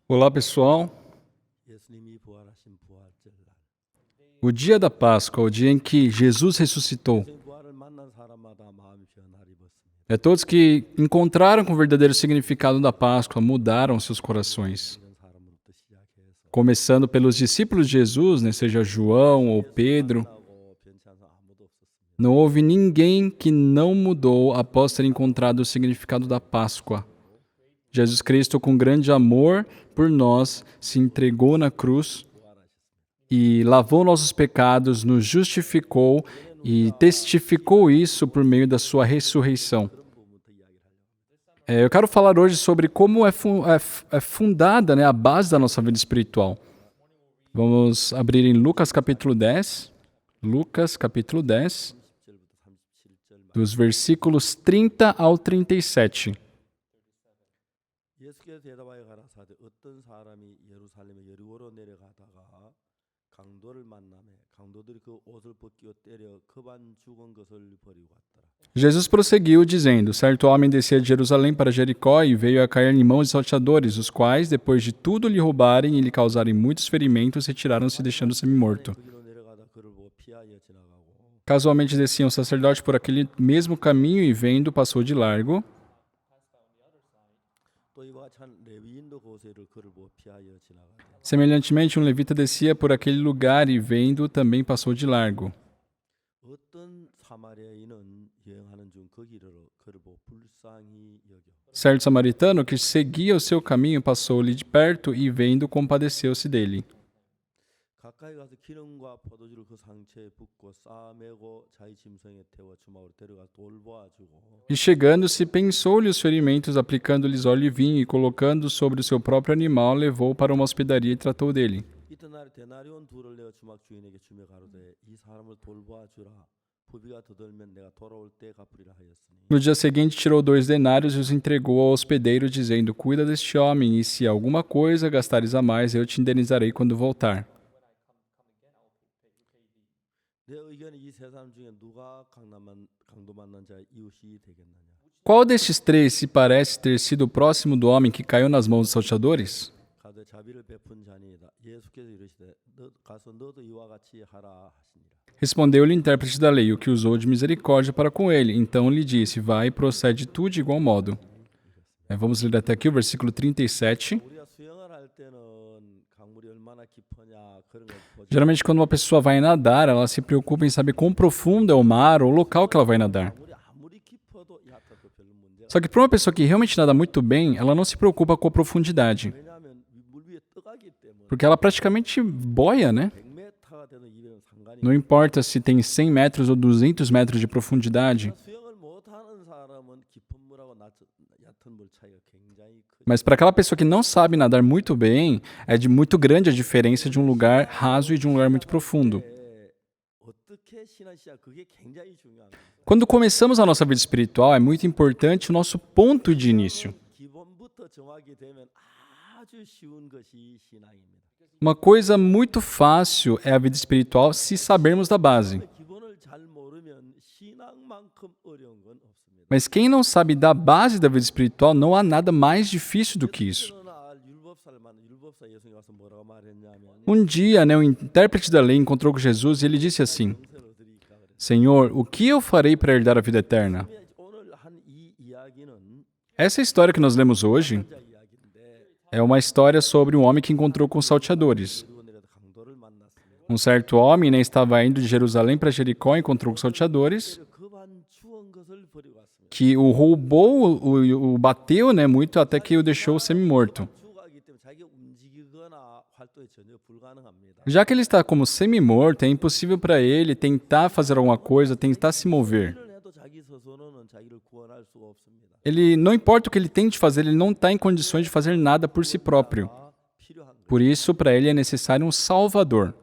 Olá, pessoal. O dia da Páscoa, o dia em que Jesus ressuscitou. Todos que encontraram com o verdadeiro significado da Páscoa mudaram seus corações. Começando pelos discípulos de Jesus, seja João ou Pedro. Não houve ninguém que não mudou após ter encontrado o significado da Páscoa. Jesus Cristo, com grande amor por nós, se entregou na cruz e lavou nossos pecados, nos justificou e testificou isso por meio da sua ressurreição. Eu quero falar hoje sobre como é fundada a base da nossa vida espiritual. Vamos abrir em Lucas capítulo 10. Lucas capítulo 10, dos versículos 30 ao 37. 예수께서 대답하여 가라사대 어떤 사람이 예루살렘에 여리고로 내려가다가 강도를 만나매 강도들이 그 옷을 벗기어 때려 급한 죽은 것을 버리고 갔더라. Jesus prosseguiu dizendo: certo homem descia de Jerusalém para Jericó e veio a cair em mãos de salteadores, os quais, depois de tudo lhe roubarem e lhe causarem muitos ferimentos, retiraram-se deixando semi-morto. Casualmente descia um sacerdote por aquele mesmo caminho e vendo, passou de largo. Semelhantemente, um levita descia por aquele lugar e vendo, também passou de largo. Certo samaritano que seguia o seu caminho passou-lhe de perto e vendo, compadeceu-se dele. E chegando-se, pensou-lhe os ferimentos, aplicando-lhes óleo e vinho, e colocando sobre o seu próprio animal, levou para uma hospedaria e tratou dele. No dia seguinte, tirou 2 denários e os entregou ao hospedeiro, dizendo: cuida deste homem, e se alguma coisa gastares a mais, eu te indenizarei quando voltar. Qual destes 3 se parece ter sido o próximo do homem que caiu nas mãos dos salteadores? Respondeu-lhe o intérprete da lei, o que usou de misericórdia para com ele. Então lhe disse: vai e procede tu de igual modo. Vamos ler até aqui o versículo 37. Geralmente, quando uma pessoa vai nadar, ela se preocupa em saber quão profundo é o mar ou o local que ela vai nadar. Só que para uma pessoa que realmente nada muito bem, ela não se preocupa com a profundidade. Porque ela praticamente boia, né? Não importa se tem 100 metros ou 200 metros de profundidade. Mas para aquela pessoa que não sabe nadar muito bem, é de muito grande a diferença de um lugar raso e de um lugar muito profundo. Quando começamos a nossa vida espiritual, é muito importante o nosso ponto de início. Uma coisa muito fácil é a vida espiritual se sabermos da base. Mas quem não sabe da base da vida espiritual, não há nada mais difícil do que isso. Um dia, o intérprete da lei encontrou com Jesus e ele disse assim: Senhor, o que eu farei para herdar a vida eterna? Essa história que nós lemos hoje é uma história sobre um homem que encontrou com os salteadores. Um certo homem estava indo de Jerusalém para Jericó e encontrou com os salteadores, que o roubou, o bateu muito até que o deixou semi-morto. Já que ele está como semi-morto, é impossível para ele tentar fazer alguma coisa, tentar se mover. Ele, não importa o que ele tente fazer, ele não está em condições de fazer nada por si próprio. Por isso, para ele é necessário um Salvador.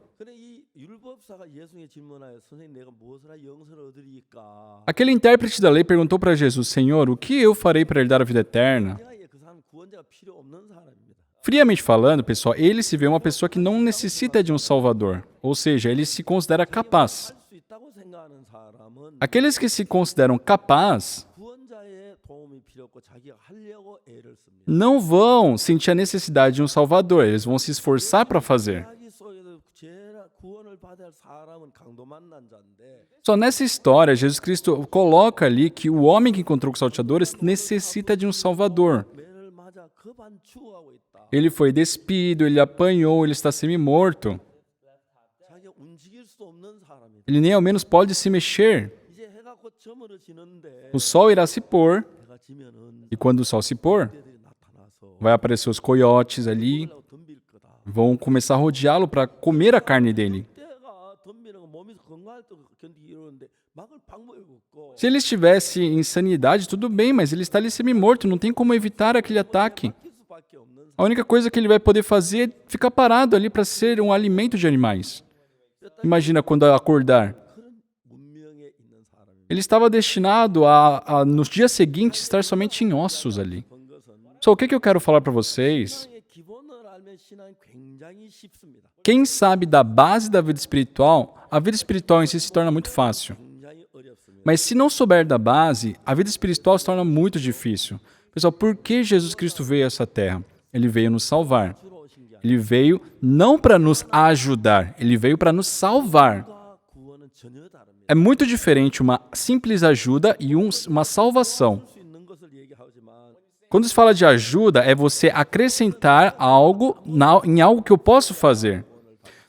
Aquele intérprete da lei perguntou para Jesus: Senhor, o que eu farei para herdar a vida eterna? Friamente falando, pessoal, ele se vê uma pessoa que não necessita de um Salvador. Ou seja, ele se considera capaz. Aqueles que se consideram capazes 없고 자기가 하려고 애를 씁니다. não vão sentir a necessidade de um Salvador, eles vão se esforçar para fazer. 자기 속에서 구원을 받을 사람은 강도 만난 자인데 Só nessa história, Jesus Cristo coloca ali que o homem que encontrou com os salteadores necessita de um Salvador. 매를 맞아 급한 죽어가고 있다. Ele foi despido, ele apanhou, ele está semi-morto. 자기가 움직일 수 없는 사람이다. Ele nem ao menos pode se mexer. 이제 해가 곧 저물어지는데 O sol irá se pôr, 해가 지면은 e quando o sol se pôr, 그들이 나타나서 vai aparecer os coiotes ali, 하려고 덤빌 거다. vão começar a rodeá-lo para comer a carne dele. 때가 덤비는 거 몸이 건강할 때 견디기 이러는데 막을 방법이 없고 Se ele estivesse em sanidade, tudo bem, mas ele está ali semi-morto, não tem como evitar aquele ataque. 할 수밖에 없는 A única coisa que ele vai poder fazer é ficar parado ali para ser um alimento de animais. Imagina quando acordar. 그런 문명에 있는 사람입니다. Ele estava destinado nos dias seguintes, estar somente em ossos ali. 본 것은 Só o que eu quero falar para vocês? 신앙의 기본을 알면 신앙이 굉장히 쉽습니다. Quem sabe da base da vida espiritual, a vida espiritual em si se torna muito fácil. 굉장히 어렵습니다. Mas se não souber da base, a vida espiritual se torna muito difícil. Pessoal, por que Jesus Cristo veio a essa terra? Ele veio nos salvar. 주로 오신 게 Ele veio não para nos ajudar, ele veio para nos salvar. 아니라 구원은 전혀 다릅니다. É muito diferente uma simples ajuda e uma salvação. 할 수 있는 것을 얘기하지만 Quando se fala de ajuda, é você acrescentar algo em algo que eu posso fazer.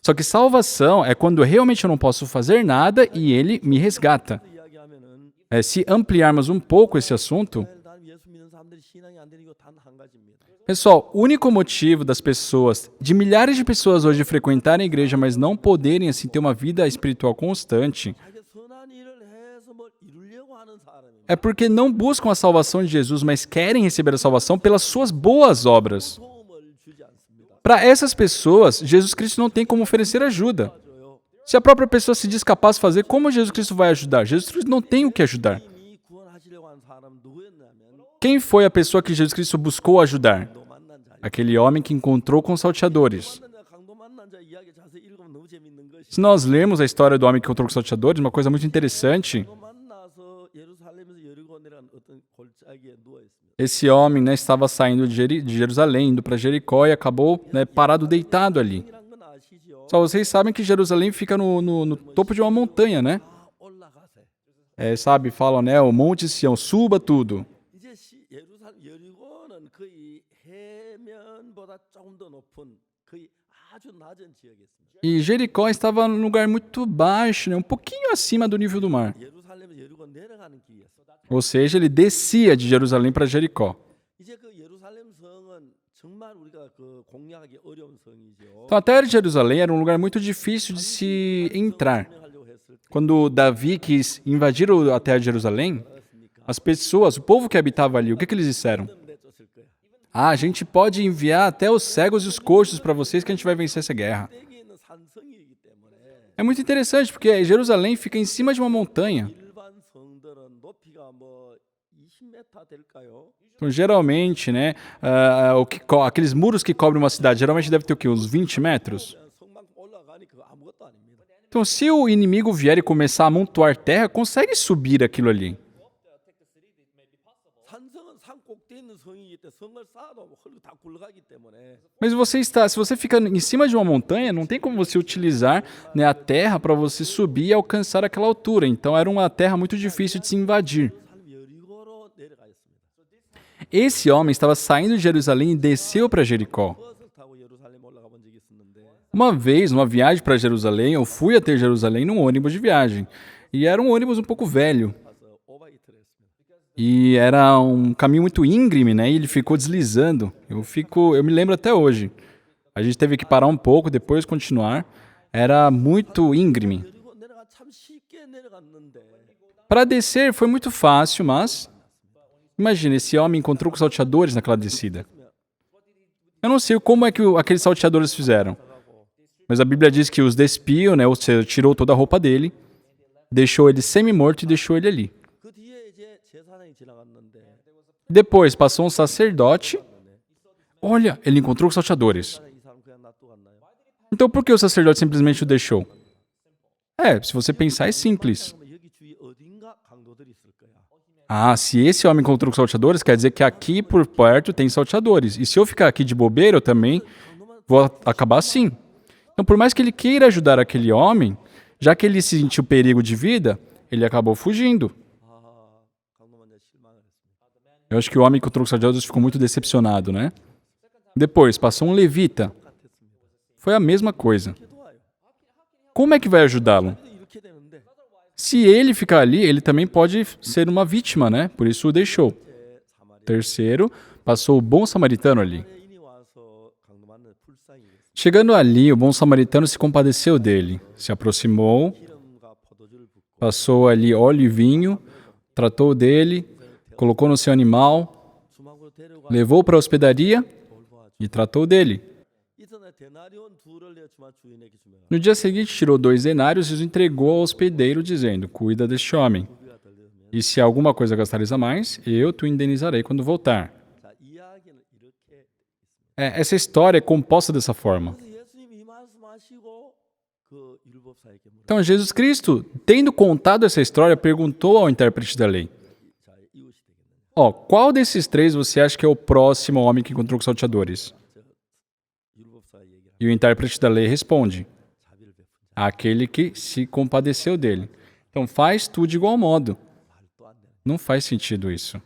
Só que salvação é quando realmente eu não posso fazer nada e ele me resgata. 이야기하면은 Se ampliarmos um pouco esse assunto, 난 예수 믿는 사람들이 신앙이 안 되는 이유 단 한 가지입니다. pessoal, o único motivo das pessoas, de milhares de pessoas hoje frequentarem a igreja, mas não poderem assim ter uma vida espiritual constante, 자기 선한 일을 해서 뭘 이루려고 하는 사람입니다. é porque não buscam a salvação de Jesus, mas querem receber a salvação pelas suas boas obras. 도움을 주지 않습니다. Para essas pessoas, Jesus Cristo não tem como oferecer ajuda. 줘요. Se a própria pessoa se diz capaz de fazer, como Jesus Cristo vai ajudar? Jesus Cristo não tem o que ajudar. 이미 구원하시려고 한 사람 누구였냐면 Quem foi a pessoa que Jesus Cristo buscou ajudar? 강도 만난 자. Aquele homem que encontrou com os salteadores. 강도 만난 자 이야기 자세히 읽으면 너무 재밌는 것이. Se nós lermos a história do homem que encontrou com os salteadores, uma coisa muito interessante, 강도 만나서 예루살렘에서 여리고 내려간 어떤 골짜기에 누워 있습니다. esse homem estava saindo de Jerusalém, indo para Jericó e acabou parado deitado ali. 이란 건 아시죠? Só vocês sabem que Jerusalém fica no topo de uma montanha, né? 다 올라가세. Sabe, falam, né? O Monte Sião, suba tudo. 이제 여리고는 거의 해면보다 조금 더 높은 거의 아주 낮은 지역에 있습니다. E Jericó estava num lugar muito baixo, né? Um pouquinho acima do nível do mar. 예루살렘에서 여리고 내려가는 길이었어요. Ou seja, ele descia de Jerusalém para Jericó. 이제 그 예루살렘 성은 정말 우리가 그 공략하기 어려운 성이죠. Então, a terra de Jerusalém era um lugar muito difícil de se entrar. 하려고 했을 때 Quando Davi quis invadir a terra de Jerusalém, as pessoas, o povo que habitava ali, o que eles disseram? 내쫓을 거야. Ah, a gente pode enviar até os cegos e os coxos para vocês que a gente vai vencer essa guerra. 땡에 있는 산성이기 때문에 É muito interessante, porque Jerusalém fica em cima de uma montanha. 일반 성들은 높이가 뭐 20m 될까요? Então, geralmente, né, aqueles muros que cobrem uma cidade, geralmente deve ter o quê? Uns 20 metros? 성만큼 올라가니 그거 아무것도 아닙니다. Então, se o inimigo vier e começar a amontoar terra, consegue subir aquilo ali. 산성은 산 꼭대에 있는 성이기 때문에 성을 쌓아도 흙이 다 굴러가기 때문에 Mas se você fica em cima de uma montanha, não tem como você utilizar, né, a terra para você subir e alcançar aquela altura. Então, era uma terra muito difícil de se invadir. 사람 여리고로 내려가 있습니다. Esse homem estava saindo de Jerusalém e desceu para Jericó. 버스 타고 예루살렘 올라가 본 적이 있었는데 Uma vez, numa viagem para Jerusalém, eu fui até Jerusalém num ônibus de viagem. E era um ônibus um pouco velho. 가서 오바이트를 했습니다. E era um caminho muito íngreme, né? E ele ficou deslizando. Eu me lembro até hoje. A gente teve que parar um pouco, depois continuar. Era muito íngreme. 그리고 내려가 참 쉽게 내려갔는데 Para descer foi muito fácil, mas imagina, esse homem encontrou com os salteadores naquela descida. Eu não sei como é que aqueles salteadores fizeram. Mas a Bíblia diz que os despiu, né? Ou seja, tirou toda a roupa dele, deixou ele semi-morto e deixou ele ali. 그 뒤에 이제 제사장이 지나갔는데 Depois passou um sacerdote. Olha, ele encontrou com os salteadores. 이 사람 그냥 놔두고 갔나요? Então por que o sacerdote simplesmente o deixou? Se você pensar, é simples. 그러면 여기 주위 어딘가 강도들이 있을 거야. Ah, se esse homem encontrou com salteadores, quer dizer que aqui por perto tem salteadores. E se eu ficar aqui de bobeira, eu também vou acabar assim. Então, por mais que ele queira ajudar aquele homem, já que ele sentiu perigo de vida, ele acabou fugindo. 아, 강도만 이제 실망을 했습니다. Eu acho que o homem que encontrou com salteadores ficou muito decepcionado, né? Depois, passou um levita. Foi a mesma coisa. 이렇게 도와요. Como é que vai ajudá-lo? 근데 이렇게 되는데 Se ele ficar ali, ele também pode ser uma vítima, né? Por isso o deixou. 제 사마리아 Terceiro, passou o bom samaritano ali. 인이 와서 강도만을 불쌍히 여겼습니다. Chegando ali, o bom samaritano se compadeceu dele, se aproximou, 기름과 포도주를 붓고 passou ali óleo e vinho, tratou dele, colocou no seu animal, 주막으로 데려가 levou para a hospedaria 돌보아 e tratou dele. 이전에 데나리온 둘을 내 주막 주인에게 주며 No dia seguinte, tirou 2 denários e os entregou ao hospedeiro, dizendo: Cuida deste homem. 우리가 들려면 E se alguma coisa gastares a mais, eu te indenizarei quando voltar. 자 이야기는 이렇게 Essa história é composta dessa forma. 그래서 예수님이 이 말씀하시고 그 율법사에게 물어 Então, Jesus Cristo, tendo contado essa história, perguntou ao intérprete da lei: 자 이웃이 되겠느냐 Ó, qual desses 3 você acha que é o próximo homem que encontrou com salteadores? 율법사의 얘기를 E o intérprete da lei responde: 자비를 베푼 자 Aquele que se compadeceu dele. Então, faz tu de igual modo. 말도 안 되는 Não faz sentido isso.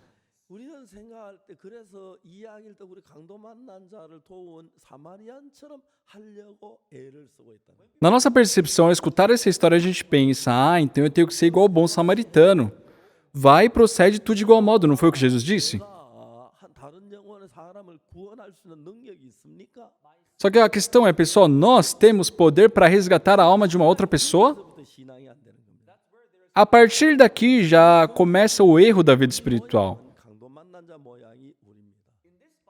우리는 생각할 때 그래서 이야기를 때 우리 강도 만난 자를 도운 사마리안처럼 하려고 애를 쓰고 있다는 거예요. Na nossa percepção, ao escutar essa história, a gente pensa: então eu tenho que ser igual ao bom samaritano. Vai e procede tu de igual modo, não foi o que Jesus disse? 한 다른 영혼의 사람을 구원할 수 있는 능력이 있습니까? Só que a questão é, pessoal, nós temos poder para resgatar a alma de uma outra pessoa? 그때부터 신앙이 안 되는 겁니다. A partir daqui já começa o erro da vida espiritual. 강도 만난 자 모양이 우리입니다.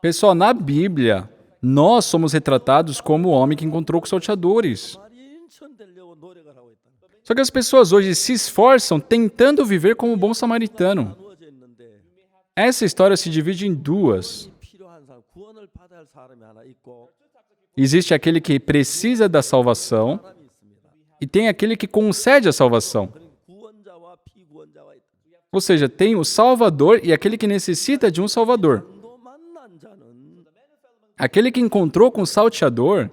Pessoal, na Bíblia, nós somos retratados como o homem que encontrou com salteadores. 사마리아인처럼 되려고 노력을 하고 있다는 거예요. Só que as pessoas hoje se esforçam tentando viver como o bom samaritano. 나누어져 있는데 Essa história se divide em 2. 필요한 사람, 구원을 받아야 할 사람이 하나 있고 Existe aquele que precisa da salvação 사람이 있습니다. e tem aquele que concede a salvação. 그러니까 구원자와 피구원자가 있다. Ou seja, tem o Salvador e aquele que necessita de um Salvador. 강도 만난 자는 Aquele que encontrou com o salteador,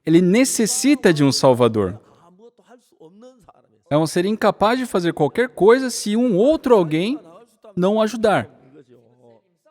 ele necessita de um Salvador. 아무것도 할 수 없는 사람이에요. É um ser incapaz de fazer qualquer coisa se um outro alguém 나갈 수 있다면 não o ajudar. 이거죠.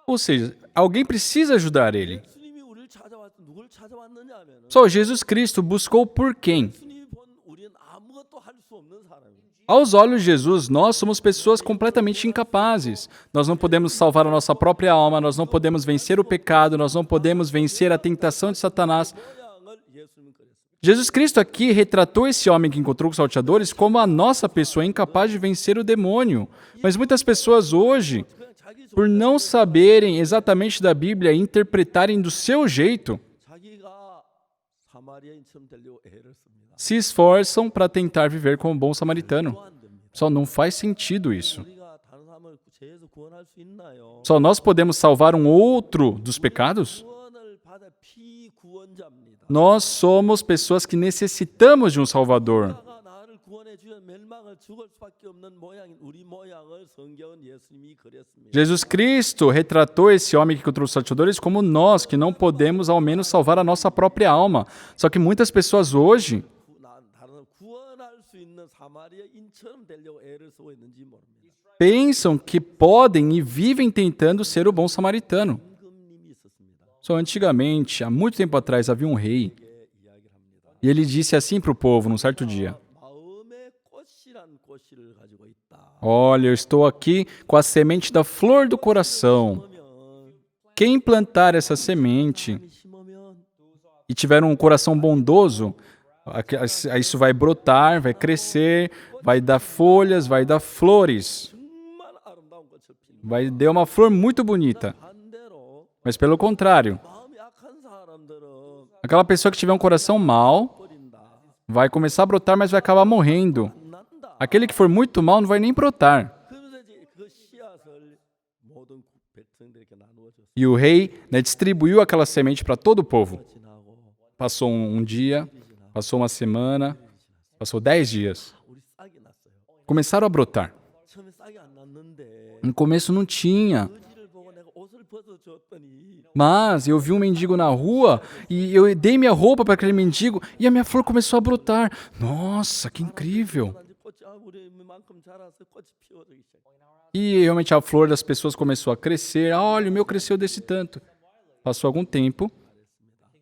Ou seja, alguém precisa ajudar ele. 예수님이 우리를 찾아왔 누굴 찾아왔느냐 하면은 Só Jesus Cristo buscou por quem? 예수님이 본 우리는 아무것도 할 수 없는 사람이에요. Aos olhos de Jesus, nós somos pessoas completamente incapazes. Nós não podemos salvar a nossa própria alma, nós não podemos vencer o pecado, nós não podemos vencer a tentação de Satanás. 모양을 예수님 그랬어요. Jesus Cristo aqui retratou esse homem que encontrou com os salteadores como a nossa pessoa incapaz de vencer o demônio. Mas muitas pessoas hoje, 그냥 자기 por não saberem exatamente da Bíblia e interpretarem do seu jeito, 자기가 사마리아인처럼 되려고 애를 씁니다. se esforçam para tentar viver como um bom samaritano. 또 안 됩니다. Só não faz sentido isso. 우리가 다른 사람을 죄에서 구원할 수 있나요? Só nós podemos salvar um outro dos pecados? 구원을 받아 피구원자입니다. Nós somos pessoas que necessitamos de um Salvador. 나가 나를 구원해 주면 멸망을 죽을 수밖에 없는 모양인 우리 모양을 성경은 예수님이 그렸습니다. Jesus Cristo retratou esse homem que encontrou os salteadores como nós, que não podemos ao menos salvar a nossa própria alma. Só que muitas pessoas hoje 다른 구원할 수 있는 사마리아인처럼 되려고 애를 쓰고 있는지 모릅니다. pensam que podem e vivem tentando ser o bom samaritano. 임금님이 있었습니다. Só antigamente, há muito tempo atrás, havia um rei 이렇게 이야기를 합니다. e ele disse assim para o povo num certo dia: 마음의 꽃이란 꽃을 가지고 있다. Olha, eu estou aqui com a semente da flor do coração. 심으면 Quem plantar essa semente 심으면 e tiver um coração bondoso, isso vai brotar, vai crescer, vai dar folhas, vai dar flores, 정말 아름다운 꽃을 핍니다. vai dar uma flor muito bonita. 반대로 Mas pelo contrário, 마음이 약한 사람들은 aquela pessoa que tiver um coração mau 버린다. vai começar a brotar, mas vai acabar morrendo. 안 난다. Aquele que for muito mal não vai nem brotar. 그러면서 이제 그 씨앗을 모든 백성들에게 나누어 줬어요. E o rei, né, distribuiu aquela semente para todo o povo. 지나고 Passou um dia, passou uma semana, passou 10 dias. 우리 싹이 났어요. Começaram a brotar. 처음에 싹이 안 났는데 No começo não tinha, 거지를 보고 내가 옷을 벗어줬더니 mas eu vi um mendigo na rua e eu dei minha roupa para aquele mendigo e a minha flor começou a brotar. Nossa, que incrível! 단지 꽃이 우리만큼 자라서 꽃이 피어들기 시작. E realmente a flor das pessoas começou a crescer. Ah, olha, o meu cresceu desse tanto. Passou algum tempo,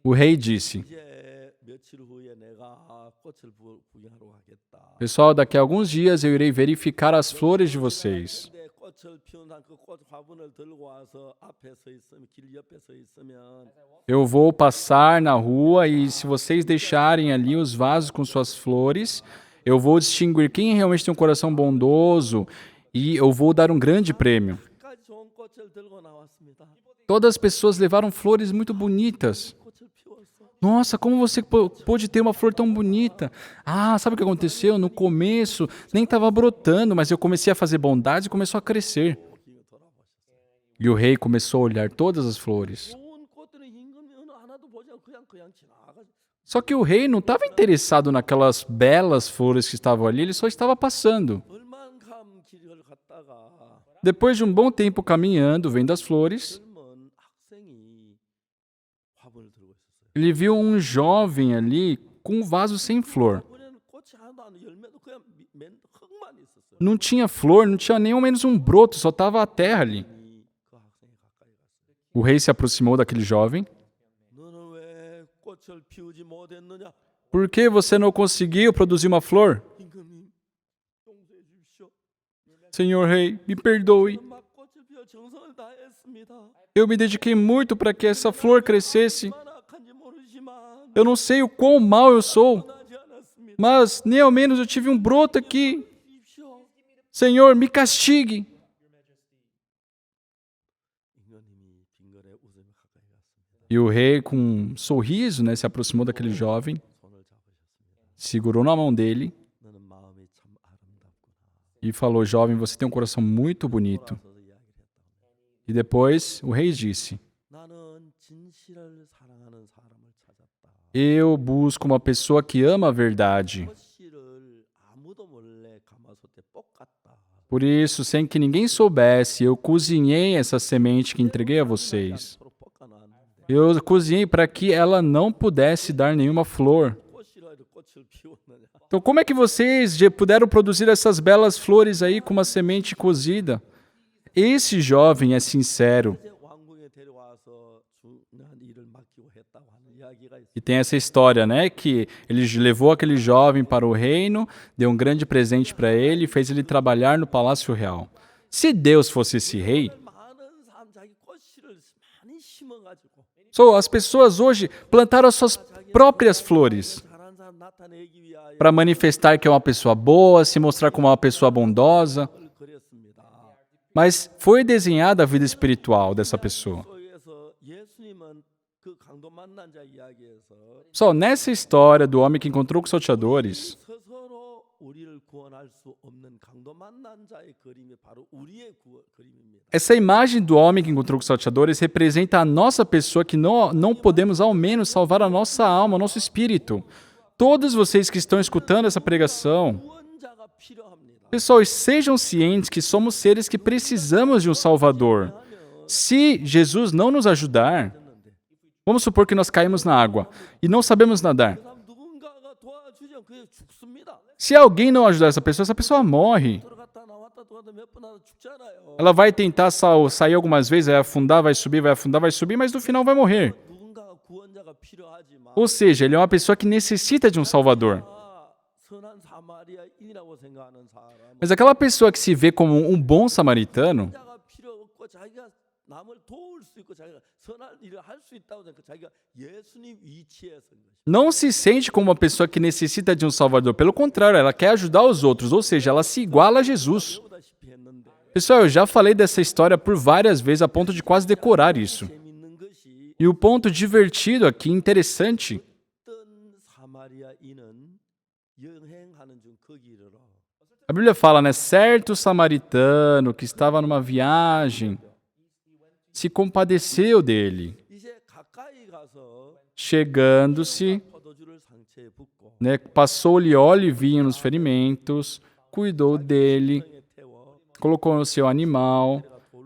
o rei disse: 이제 며칠 후에 내가 꽃을 구경하러 가겠다. Pessoal, daqui a alguns dias eu irei verificar as flores de vocês. 근데 꽃을 피운 그꽃 화분을 들고 와서 앞에 서 있으면 길 옆에 서 있으면 Eu vou passar na rua e se vocês deixarem ali os vasos com suas flores, eu vou distinguir quem realmente tem um coração bondoso e eu vou dar um grande prêmio. 끝까지 좋은 꽃을 들고 나왔습니다. Todas as pessoas levaram flores muito bonitas. 꽃을 피웠어. Nossa, como você pôde ter uma flor tão bonita? Ah, sabe o que aconteceu? No começo nem estava brotando, mas eu comecei a fazer bondades e começou a crescer. E o rei começou a olhar todas as flores. 좋은 꽃들은 임금이 어느 하나도 보지 않고 그냥 지나가지고 Só que o rei não estava interessado naquelas belas flores que estavam ali, ele só estava passando. 얼만큼 길을 갔다가 Depois de um bom tempo caminhando, vendo as flores, 젊은 학생이 화분을 들고 있었어요. ele viu um jovem ali com um vaso sem flor. 화분에는 꽃이 하나도 안 열매도 그냥 맨 흙만 있었어요. Não tinha flor, não tinha nem ao menos um broto, só estava a terra ali. 그 학생이 가까이 갔어요. O rei se aproximou daquele jovem. 너는 왜 꽃을 피우지 못했느냐? Por que você não conseguiu produzir uma flor? 임금님 용서해 주십시오. Senhor rei, me perdoe. 막 꽃을 피워 정성을 다했습니다. Eu me dediquei muito para que essa flor crescesse. 얼마나 악한지 모르지만 Eu não sei o quão mal eu sou, 원하지 않았습니다. mas nem ao menos eu tive um broto aqui. 주십시오. Senhor, me castigue. 임금님이 빙글에 웃으며 가까이 갔습니다. E o rei, com um sorriso, né, se aproximou daquele jovem, 손을 잡으셨습니다. segurou na mão dele 너는 마음이 참 아름답구나. e falou: Jovem, você tem um coração muito bonito. 돌아서서 이야기를 했다. E depois o rei disse: 나는 진실을 사랑하는 사람을 찾았다. Eu busco uma pessoa que ama a verdade. 꽃씨를 아무도 몰래 가마솥에 볶았다. Por isso, sem que ninguém soubesse, eu cozinhei essa semente que entreguei a vocês. 서로 볶아놨는데 Eu cozinhei para que ela não pudesse dar nenhuma flor. 꽃씨로 꽃을 피웠느냐? Então, como é que vocês puderam produzir essas belas flores aí com uma semente cozida? Esse jovem é sincero. 이제 왕궁에 데려와서 중요한 일을 맡기고 했다고 하는 이야기가 있어요. E tem essa história, né? Que ele levou aquele jovem para o reino, deu um grande presente para ele e fez ele trabalhar no palácio real. Se Deus fosse esse rei, 많은 사람 자기 꽃씨를 많이 심어가지고 as pessoas hoje plantaram as suas próprias flores 잘한 사람 나타내기 위하여 para manifestar que é uma pessoa boa, se mostrar como uma pessoa bondosa. 을 그렸습니다. Mas foi desenhada a vida espiritual dessa pessoa. 속에서 예수님은 그 강도 만난 자 이야기에서 Só nessa história do homem que encontrou com os salteadores, 스스로 우리를 구원할 수 없는 강도 만난 자의 그림이 바로 우리의 그림입니다. essa imagem do homem que encontrou com os salteadores representa a nossa pessoa que não podemos ao menos salvar a nossa alma, o nosso espírito. Todos vocês que estão escutando essa pregação, 구원자가 필요합니다. pessoal, sejam cientes que somos seres que precisamos de um Salvador. Se Jesus não nos ajudar, vamos supor que nós caímos na água e não sabemos nadar. 그다음 누군가가 도와주지 않고 그냥 죽습니다. Se alguém não ajudar essa pessoa morre. 들어갔다 나왔다 들어갔다 몇 번 하다 죽잖아요. Ela vai tentar sair algumas vezes, vai afundar, vai subir, vai afundar, vai subir, mas no final vai morrer. 누군가가 구원자가 필요하지만 Ou seja, ele é uma pessoa que necessita de um Salvador. 선한 사마리아인이라고 생각하는 사람 Mas aquela pessoa que se vê como um bom samaritano, 자가 필요 없고 자기가 남을 도울 수 있고 자기가 선한 일을 할 수 있다고 생각 자기가 예수님 위치에 선 것입니다. não se sente como uma pessoa que necessita de um Salvador. Pelo contrário, ela quer ajudar os outros, ou seja, ela se iguala a Jesus. 배우다시피 했는데 Pessoal, eu já falei dessa história por várias vezes a ponto de quase decorar isso. 재밌는 것이 E o ponto divertido aqui, interessante, 어떤 사마리아인은 여행하는 중 거기로 a Bíblia fala, né? Certo samaritano que estava numa viagem se compadeceu dele, 이제 가까이 가서 chegando-se, 포도주를 상처에 붓고 né? Passou-lhe óleo e vinho nos ferimentos, cuidou dele, 성에 태워 colocou no seu animal,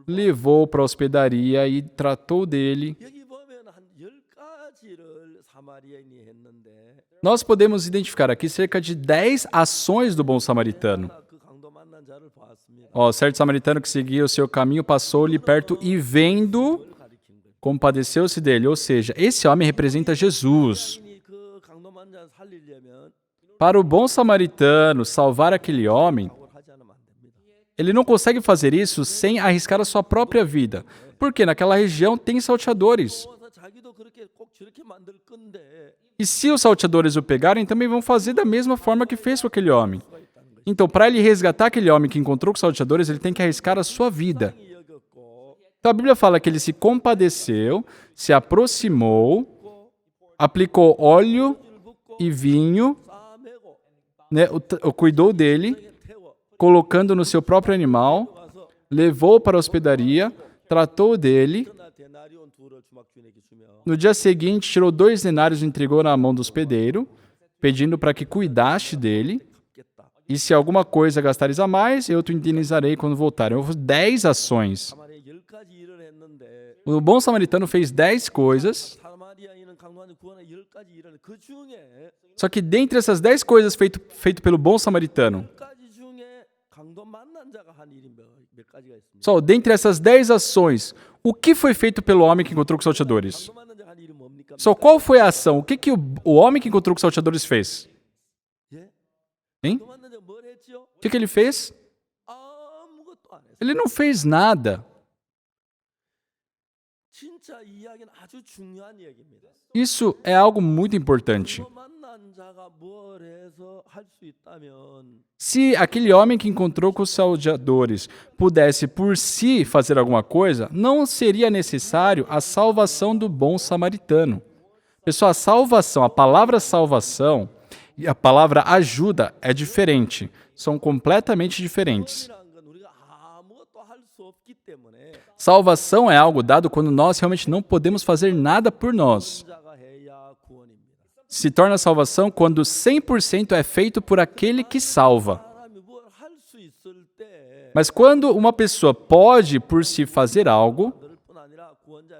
levou para a hospedaria e tratou dele. 여기 보면 한 10가지를 사마리아인이 했는데 Nós podemos identificar aqui cerca de 10 ações do bom samaritano. 그 강도 만난 자를 보았습니다. Ó, certo samaritano que seguia o seu caminho passou-lhe perto e vendo, compadeceu-se dele. Ou seja, esse homem representa Jesus. 그 강도 만난 자를 살리려면 Para o bom samaritano salvar aquele homem, 그걸 하지 않으면 안 됩니다. ele não consegue fazer isso sem arriscar a sua própria vida. Porque naquela região tem salteadores. 그래서 자기도 그렇게 꼭 저렇게 만들 건데 E se os salteadores o pegarem, também vão fazer da mesma forma que fez com aquele homem. Então, para ele resgatar aquele homem que encontrou com os salteadores, ele tem que arriscar a sua vida. 이 여겼고 Então, a Bíblia fala que ele se compadeceu, se aproximou, aplicou óleo e vinho, 싸매고 né, cuidou dele, 태워 colocando no seu próprio animal, 가서 levou para a hospedaria, tratou dele. 그러나 데나리온 둘을 주막주인에게 주며 No dia seguinte, tirou 2 denários e entregou na mão do hospedeiro, pedindo para que cuidaste dele. 겠다. E se alguma coisa gastares a mais, eu te indenizarei quando voltar. Eu fiz 10 ações. 사마리아 10가지 일을 했는데 O bom samaritano fez 10 coisas, 사마리아인은 강도한 구원의 10가지 일을 그 중에 só que dentre essas 10 coisas feito pelo bom samaritano, 10가지 중에 강도 만난 자가 한 일이 몇 가지가 있습니다. só dentre essas 10 ações, o que foi feito pelo homem que encontrou com os salteadores? 강도 만난 자가 한 일이 뭡니까? Só qual foi a ação? O que o homem que encontrou com os salteadores fez? 예? Hein? 강도 만난 자가 뭘 했지요? O que ele fez? 아무것도 안 했어요. Ele não fez nada. 진짜 이 이야기는 아주 중요한 이야기입니다. Isso é algo muito importante. 강도 만난 자가 뭘 해서 할 수 있다면 Se aquele homem que encontrou com os salteadores pudesse por si fazer alguma coisa, não seria necessário a salvação do bom samaritano. Pessoal, a salvação, a palavra salvação e a palavra ajuda é diferente. São completamente diferentes. 구원이라는 건 우리가 아무것도 할 수 없기 때문에 Salvação é algo dado quando nós realmente não podemos fazer nada por nós. 자가 해야 구원입니다. Se torna salvação quando 100% é feito por aquele que salva. 사람이 뭘 할 수 있을 때 Mas quando uma pessoa pode por si fazer algo, 늘 뿐 아니라 구원자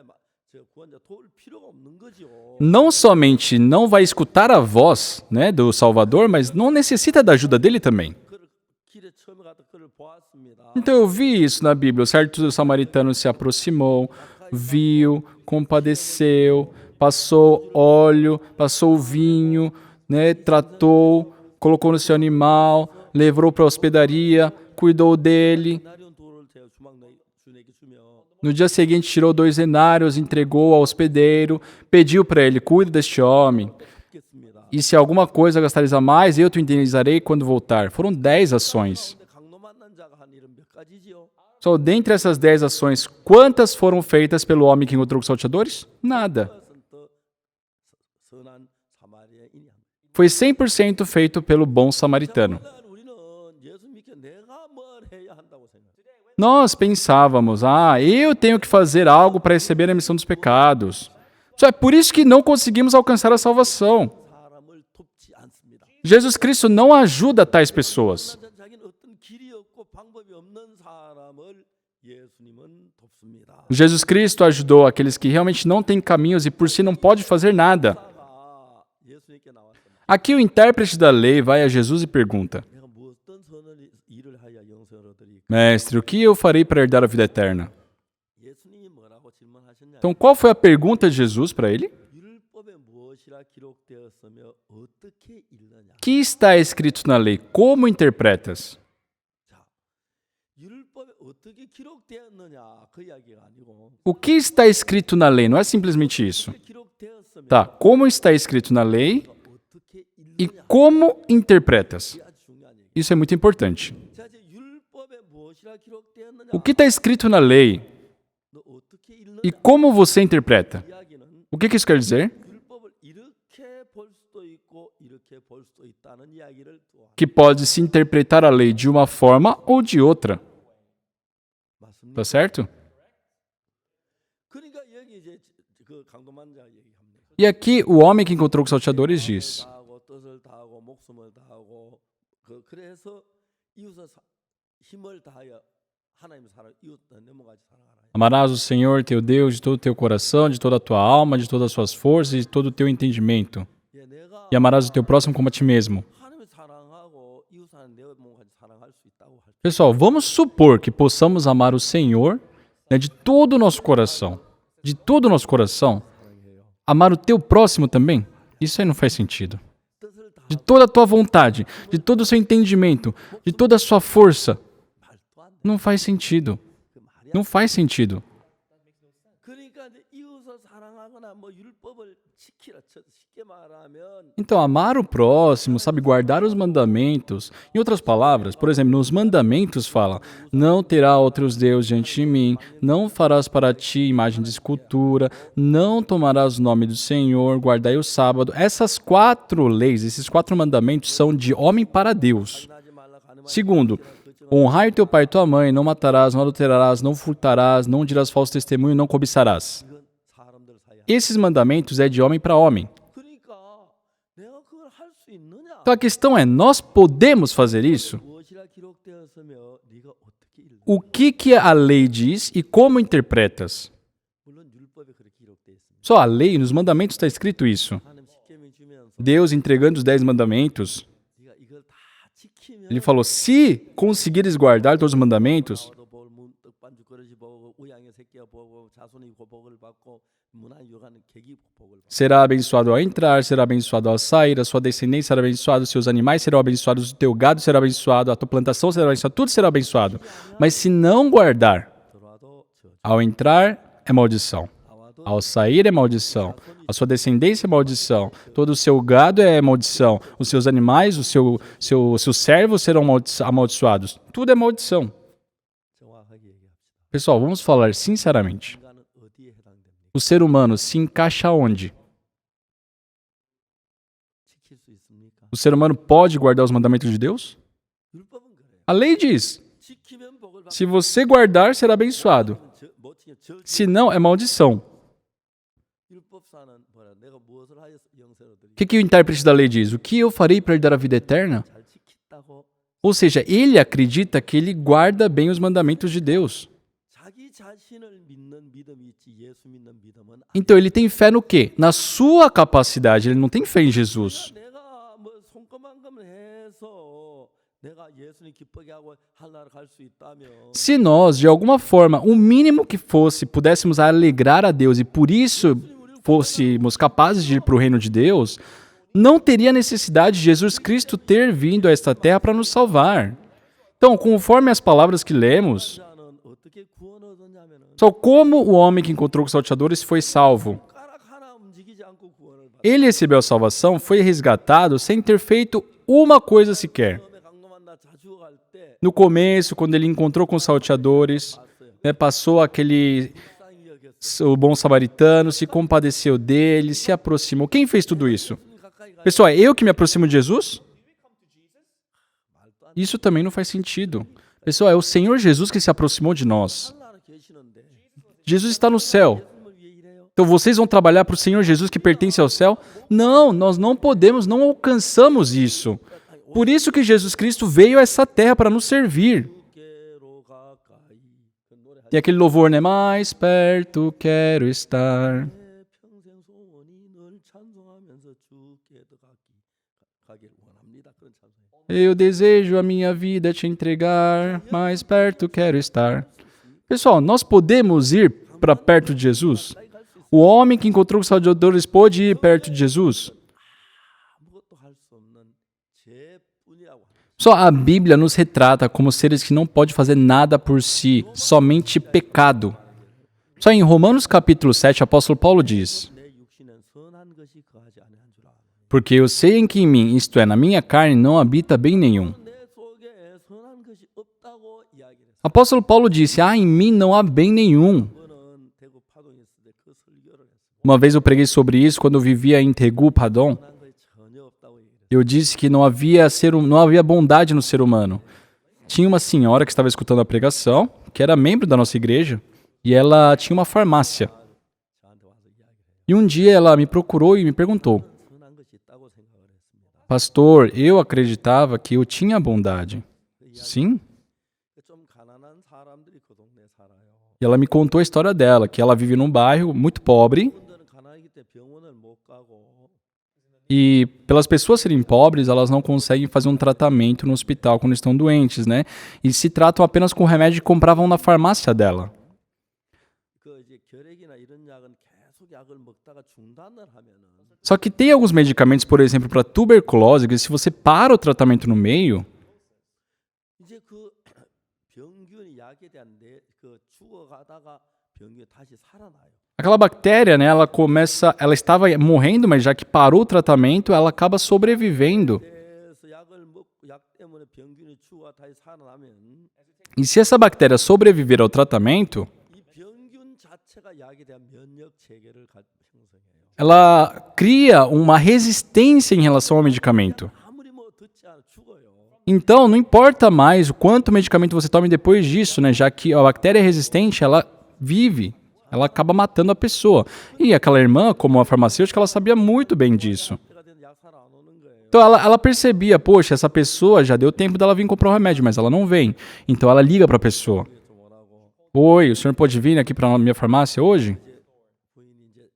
도울 필요가 없는 거지요. não somente não vai escutar a voz, né, do Salvador, mas não necessita da ajuda dele também. 그를 길에 처음에 가다 그를 보았습니다. Então eu vi isso na Bíblia. O certo samaritano se aproximou, viu, compadeceu, passou óleo, passou vinho, né, tratou, colocou no seu animal, levou para a hospedaria, cuidou dele. 나리온 돌을 제가 주막주인에게 주며 No dia seguinte, tirou 2 denários, entregou ao hospedeiro, pediu para ele: cuida deste homem. 겠습니다. E se alguma coisa gastares a mais, eu te indenizarei quando voltar. Foram 10 ações. 근데 강도 만난 자가 한 일은 몇 가지지요? Só dentre essas 10 ações, quantas foram feitas pelo homem que encontrou com os salteadores? Nada. 그것은 또 선한 사마리아인이 합니다. Foi 100% feito pelo bom samaritano. 그러니까 우리는 예수 믿게 내가 뭘 해야 한다고 생각해요. Nós pensávamos, eu tenho que fazer algo para receber a remissão dos pecados. Só é por isso que não conseguimos alcançar a salvação. 사람을 돕지 않습니다. Jesus Cristo não ajuda tais pessoas. 자기는 어떤 길이 없고 방법이 없는 사람을 예수님은 돕습니다. Jesus Cristo ajudou aqueles que realmente não têm caminhos e por si não pode fazer nada. 가 예수님께 나왔습니다. Aqui o intérprete da lei vai a Jesus e pergunta: 내가 무엇떤 선을 일을 하여 영생을 얻으리? Mestre, o que eu farei para herdar a vida eterna? 예수님이 뭐라고 질문하셨냐? Então, qual foi a pergunta de Jesus para ele? 율법에 무엇이라 기록되었으며 어떻게 읽느냐? O que está escrito na lei? Como interpretas? 자, 율법에 어떻게 기록되었느냐 그 이야기가 아니고 O que está escrito na lei? Não é simplesmente isso. 기록되었으며 Tá, como está escrito na lei 어떻게 e 읽느냐 como interpretas? 이게 아주 중요한 얘기. Isso é muito importante. 자, 이제 율법에 무엇이라 기록되었느냐? O que está escrito na lei 너 어떻게 읽느냐? e como você interpreta? 이야기는 O que isso quer dizer? 율법을 이렇게 볼 수도 있고 이렇게 볼 수도 있다는 이야기를 또 Que pode se interpretar a lei de uma forma ou de outra. 맞습니다. Tá certo? 그러니까 여기 이제 그 강도만자 얘기합니다. E aqui o homem que encontrou com os salteadores diz: 다하고 뜻을 다하고 목숨을 다하고 그래서 이웃을 힘을 다하여 하나님의 사랑 이웃 넘어가지 사랑하라. Amarás o Senhor teu Deus de todo o teu coração, de toda a tua alma, de todas as suas forças e de todo o teu entendimento. 예, 내가 E amarás o teu próximo como a ti mesmo. 하나님을 사랑하고 이웃 사는 내 몸까지 사랑할 수 있다고 할 때 Pessoal, vamos supor que possamos amar o Senhor, né, de todo o nosso coração. De todo o nosso coração. Amar o teu próximo também? Isso aí não faz sentido. 뜻을 다 De toda a tua vontade, de todo o seu entendimento, de toda a sua força. 말도 안 돼. Não faz sentido. 그 말이야. Não faz sentido. 그러니까 이제 이웃을 사랑하거나 뭐 율법을 지키라 쉽게 말하면 Então, amar o próximo, sabe, guardar os mandamentos. Em outras palavras, por exemplo, nos mandamentos fala: não terá outros deuses diante de mim, não farás para ti imagem de escultura, não tomarás o nome do Senhor, guardai o sábado. Essas 4 leis, esses 4 mandamentos são de homem para Deus. 하지 말라 가늠하지 Segundo, honrai teu pai e tua mãe, não matarás, não adulterarás, não furtarás, não dirás falso testemunho, não cobiçarás. 이건 사람들 사이야. Esses mandamentos é de homem para homem. 그러니까 내가 그걸 할 수 있느냐? Então a questão é, nós podemos fazer isso? 무엇이라 기록되었으며 네가 어떻게 읽느냐? O que a lei diz e como interpretas? 물론 율법에 그렇게 기록되어 있습니다. Só a lei, nos mandamentos está escrito isso. 하나님 십계명 주면서 Deus entregando os 10 mandamentos, 네가 이걸 다 지키면 ele falou, se conseguires guardar todos os mandamentos, 너도 볼 떡반죽 그릇이 보고 우양의 새끼가 보고 자손이 복을 받고 문안 유가는 객이 복을 받고 será abençoado ao entrar, será abençoado ao sair, a sua descendência será abençoada, os seus animais serão abençoados, o teu gado será abençoado, a tua plantação será abençoada, tudo será abençoado. Mas se não guardar, 들어와도 저 ao entrar é maldição, 나와도 ao sair é maldição, a sua descendência é maldição, todo o seu gado é maldição, os seus animais, seus servos serão amaldiçoados. Tudo é maldição. 정확하게 얘기합시다. Pessoal, vamos falar sinceramente. 인간은 어디에 해당됩니까? O ser humano se encaixa onde? 지킬 수 있습니까? O ser humano pode guardar os mandamentos de Deus? 율법은 그래요. A lei diz, 지키면 복을 받고 se você guardar, será abençoado. 못 지키면 절 Se não, é maldição. 율법사는 뭐라 내가 무엇을 하여 영생을 O 드리 que o intérprete da lei diz? O que eu farei para lhe dar a vida eterna? 잘 지켰다고 Ou seja, ele acredita que ele guarda bem os mandamentos de Deus. 자기 자신을 믿는 믿음이 있지 예수 믿는 믿음은 Então ele tem fé no quê? Na sua capacidade, ele não tem fé em Jesus. 내가 뭐 손꼽만큼 해서 내가 예수님 기쁘게 하고 하늘나라 갈 수 있다면 Se nós, de alguma forma, o mínimo que fosse, pudéssemos alegrar a Deus e por isso fôssemos capazes de ir para o reino de Deus, não teria necessidade de Jesus Cristo ter vindo a esta terra para nos salvar. Então, conforme as palavras que lemos, 자는 어떻게 구원 얻었냐면은 só como o homem que encontrou com os salteadores foi salvo. 가락 하나 움직이지 않고 구원을 받아. Ele recebeu a salvação, foi resgatado sem ter feito uma coisa sequer. 처음에 강도 만나 자주 갈때 No começo, quando ele encontrou com os salteadores, né, passou aquele 불쌍히 여겼어. o bom samaritano, se compadeceu dele, se aproximou. Quem fez tudo isso? 가까이 가 Pessoal, é eu que me aproximo de Jesus? 말도 안 Isso também não faz sentido. Pessoal, é o Senhor Jesus que se aproximou de nós. 하늘나라 계시는데 Jesus está no céu. 예수님을 위해 일해요. Então vocês vão trabalhar para o Senhor Jesus que pertence ao céu? Não, nós não podemos, não alcançamos isso. Por isso que Jesus Cristo veio a essa terra para nos servir. 주께로 가까이 그 노래 E aquele louvor, né? Mais perto quero estar. 내 평생 소원이 늘 찬송하면서 주께 더 가기를 원합니다. 그런 찬송이에요. Eu desejo a minha vida te entregar, mais perto quero estar. Pessoal, nós podemos ir para perto de Jesus? O homem que encontrou os salteadores pôde ir perto de Jesus? 아무것도 할 수 없는 죄뿐이라고 합니다. Só a Bíblia nos retrata como seres que não podem fazer nada por si, somente pecado. Só em Romanos capítulo 7, o apóstolo Paulo diz: 내 육신엔 선한 것이 거하지 아니한 줄 알아. porque eu sei em que em mim, isto é, na minha carne, não habita bem nenhum. 내 속에 선한 것이 없다고 이야기를 했어요. Apóstolo Paulo disse, em mim não há bem nenhum. 그거는 대구 파동에 있을 때 그 설교를 했어요. Uma vez eu preguei sobre isso quando eu vivia em Tegu, Padon. 선한 것이 전혀 없다고 얘기를 했어요. Eu disse que não havia bondade no ser humano. Tinha uma senhora que estava escutando a pregação, que era membro da nossa igreja, e ela tinha uma farmácia. 저한테 와서 이야기를 해요. E um dia ela me procurou e me perguntou, 선한 것이 있다고 생각을 했습니다. pastor, eu acreditava que eu tinha bondade. Sim? 좀 가난한 사람들이 E ela me contou a história dela, que ela vive num bairro muito pobre 분들은 가난하기 때문에 병원을 못 가고 e pelas pessoas serem pobres, elas não conseguem fazer um tratamento no hospital quando estão doentes, né? E se tratam apenas com remédio que compravam na farmácia dela. 그 이제 결핵이나 이런 약은 계속 약을 먹다가 중단을 하면은 Só que tem alguns medicamentos, por exemplo, para tuberculose, que se você para o tratamento no meio, 이제 그 병균이 약에 대한 그 죽어가다가 병균이 다시 살아나요. aquela bactéria, né, ela estava morrendo, mas já que parou o tratamento, ela acaba sobrevivendo. 그래서 약 때문에 병균이 죽어 다시 살아나면 E se essa bactéria sobreviver ao tratamento, 이 병균 자체가 약에 대한 면역 체계를 형성해요. ela cria uma resistência em relação ao medicamento. 아무리 뭐 듣지 않아 죽어요. Então, não importa mais o quanto medicamento você tome depois disso, né, já que a bactéria resistente, ela vive, ela acaba matando a pessoa. E aquela irmã, como a farmacêutica, ela sabia muito bem disso. 때가 되면 약 사러 안 오는 거예요. Então ela percebia, poxa, essa pessoa já deu tempo dela vir comprar o remédio, mas ela não vem. Então ela liga para a pessoa. 좀 뭐라고 Oi, o senhor pode vir aqui para a minha farmácia hoje? 부인이 이제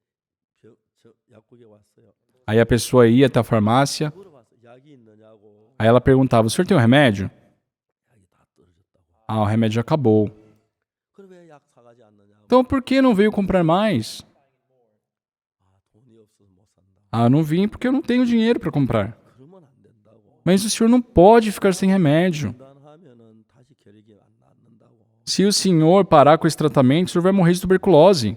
저 약국에 왔어요. Aí a pessoa ia até a farmácia, 물어봤어요. 약이 있느냐고. aí ela perguntava, o senhor tem um remédio? 약이 다 떨어졌다고. Ah, o remédio acabou. 그럼 왜 약 사가지 않느냐고. Então por que não veio comprar mais? 아, 돈이 없어서 못 산다. Ah, não vim porque eu não tenho dinheiro para comprar. 그러면 안 된다고. Mas o senhor não pode ficar sem remédio. 중단하면은 다시 결핵이 안 낫는다고. Se o senhor parar com esse tratamento, o senhor vai morrer de tuberculose.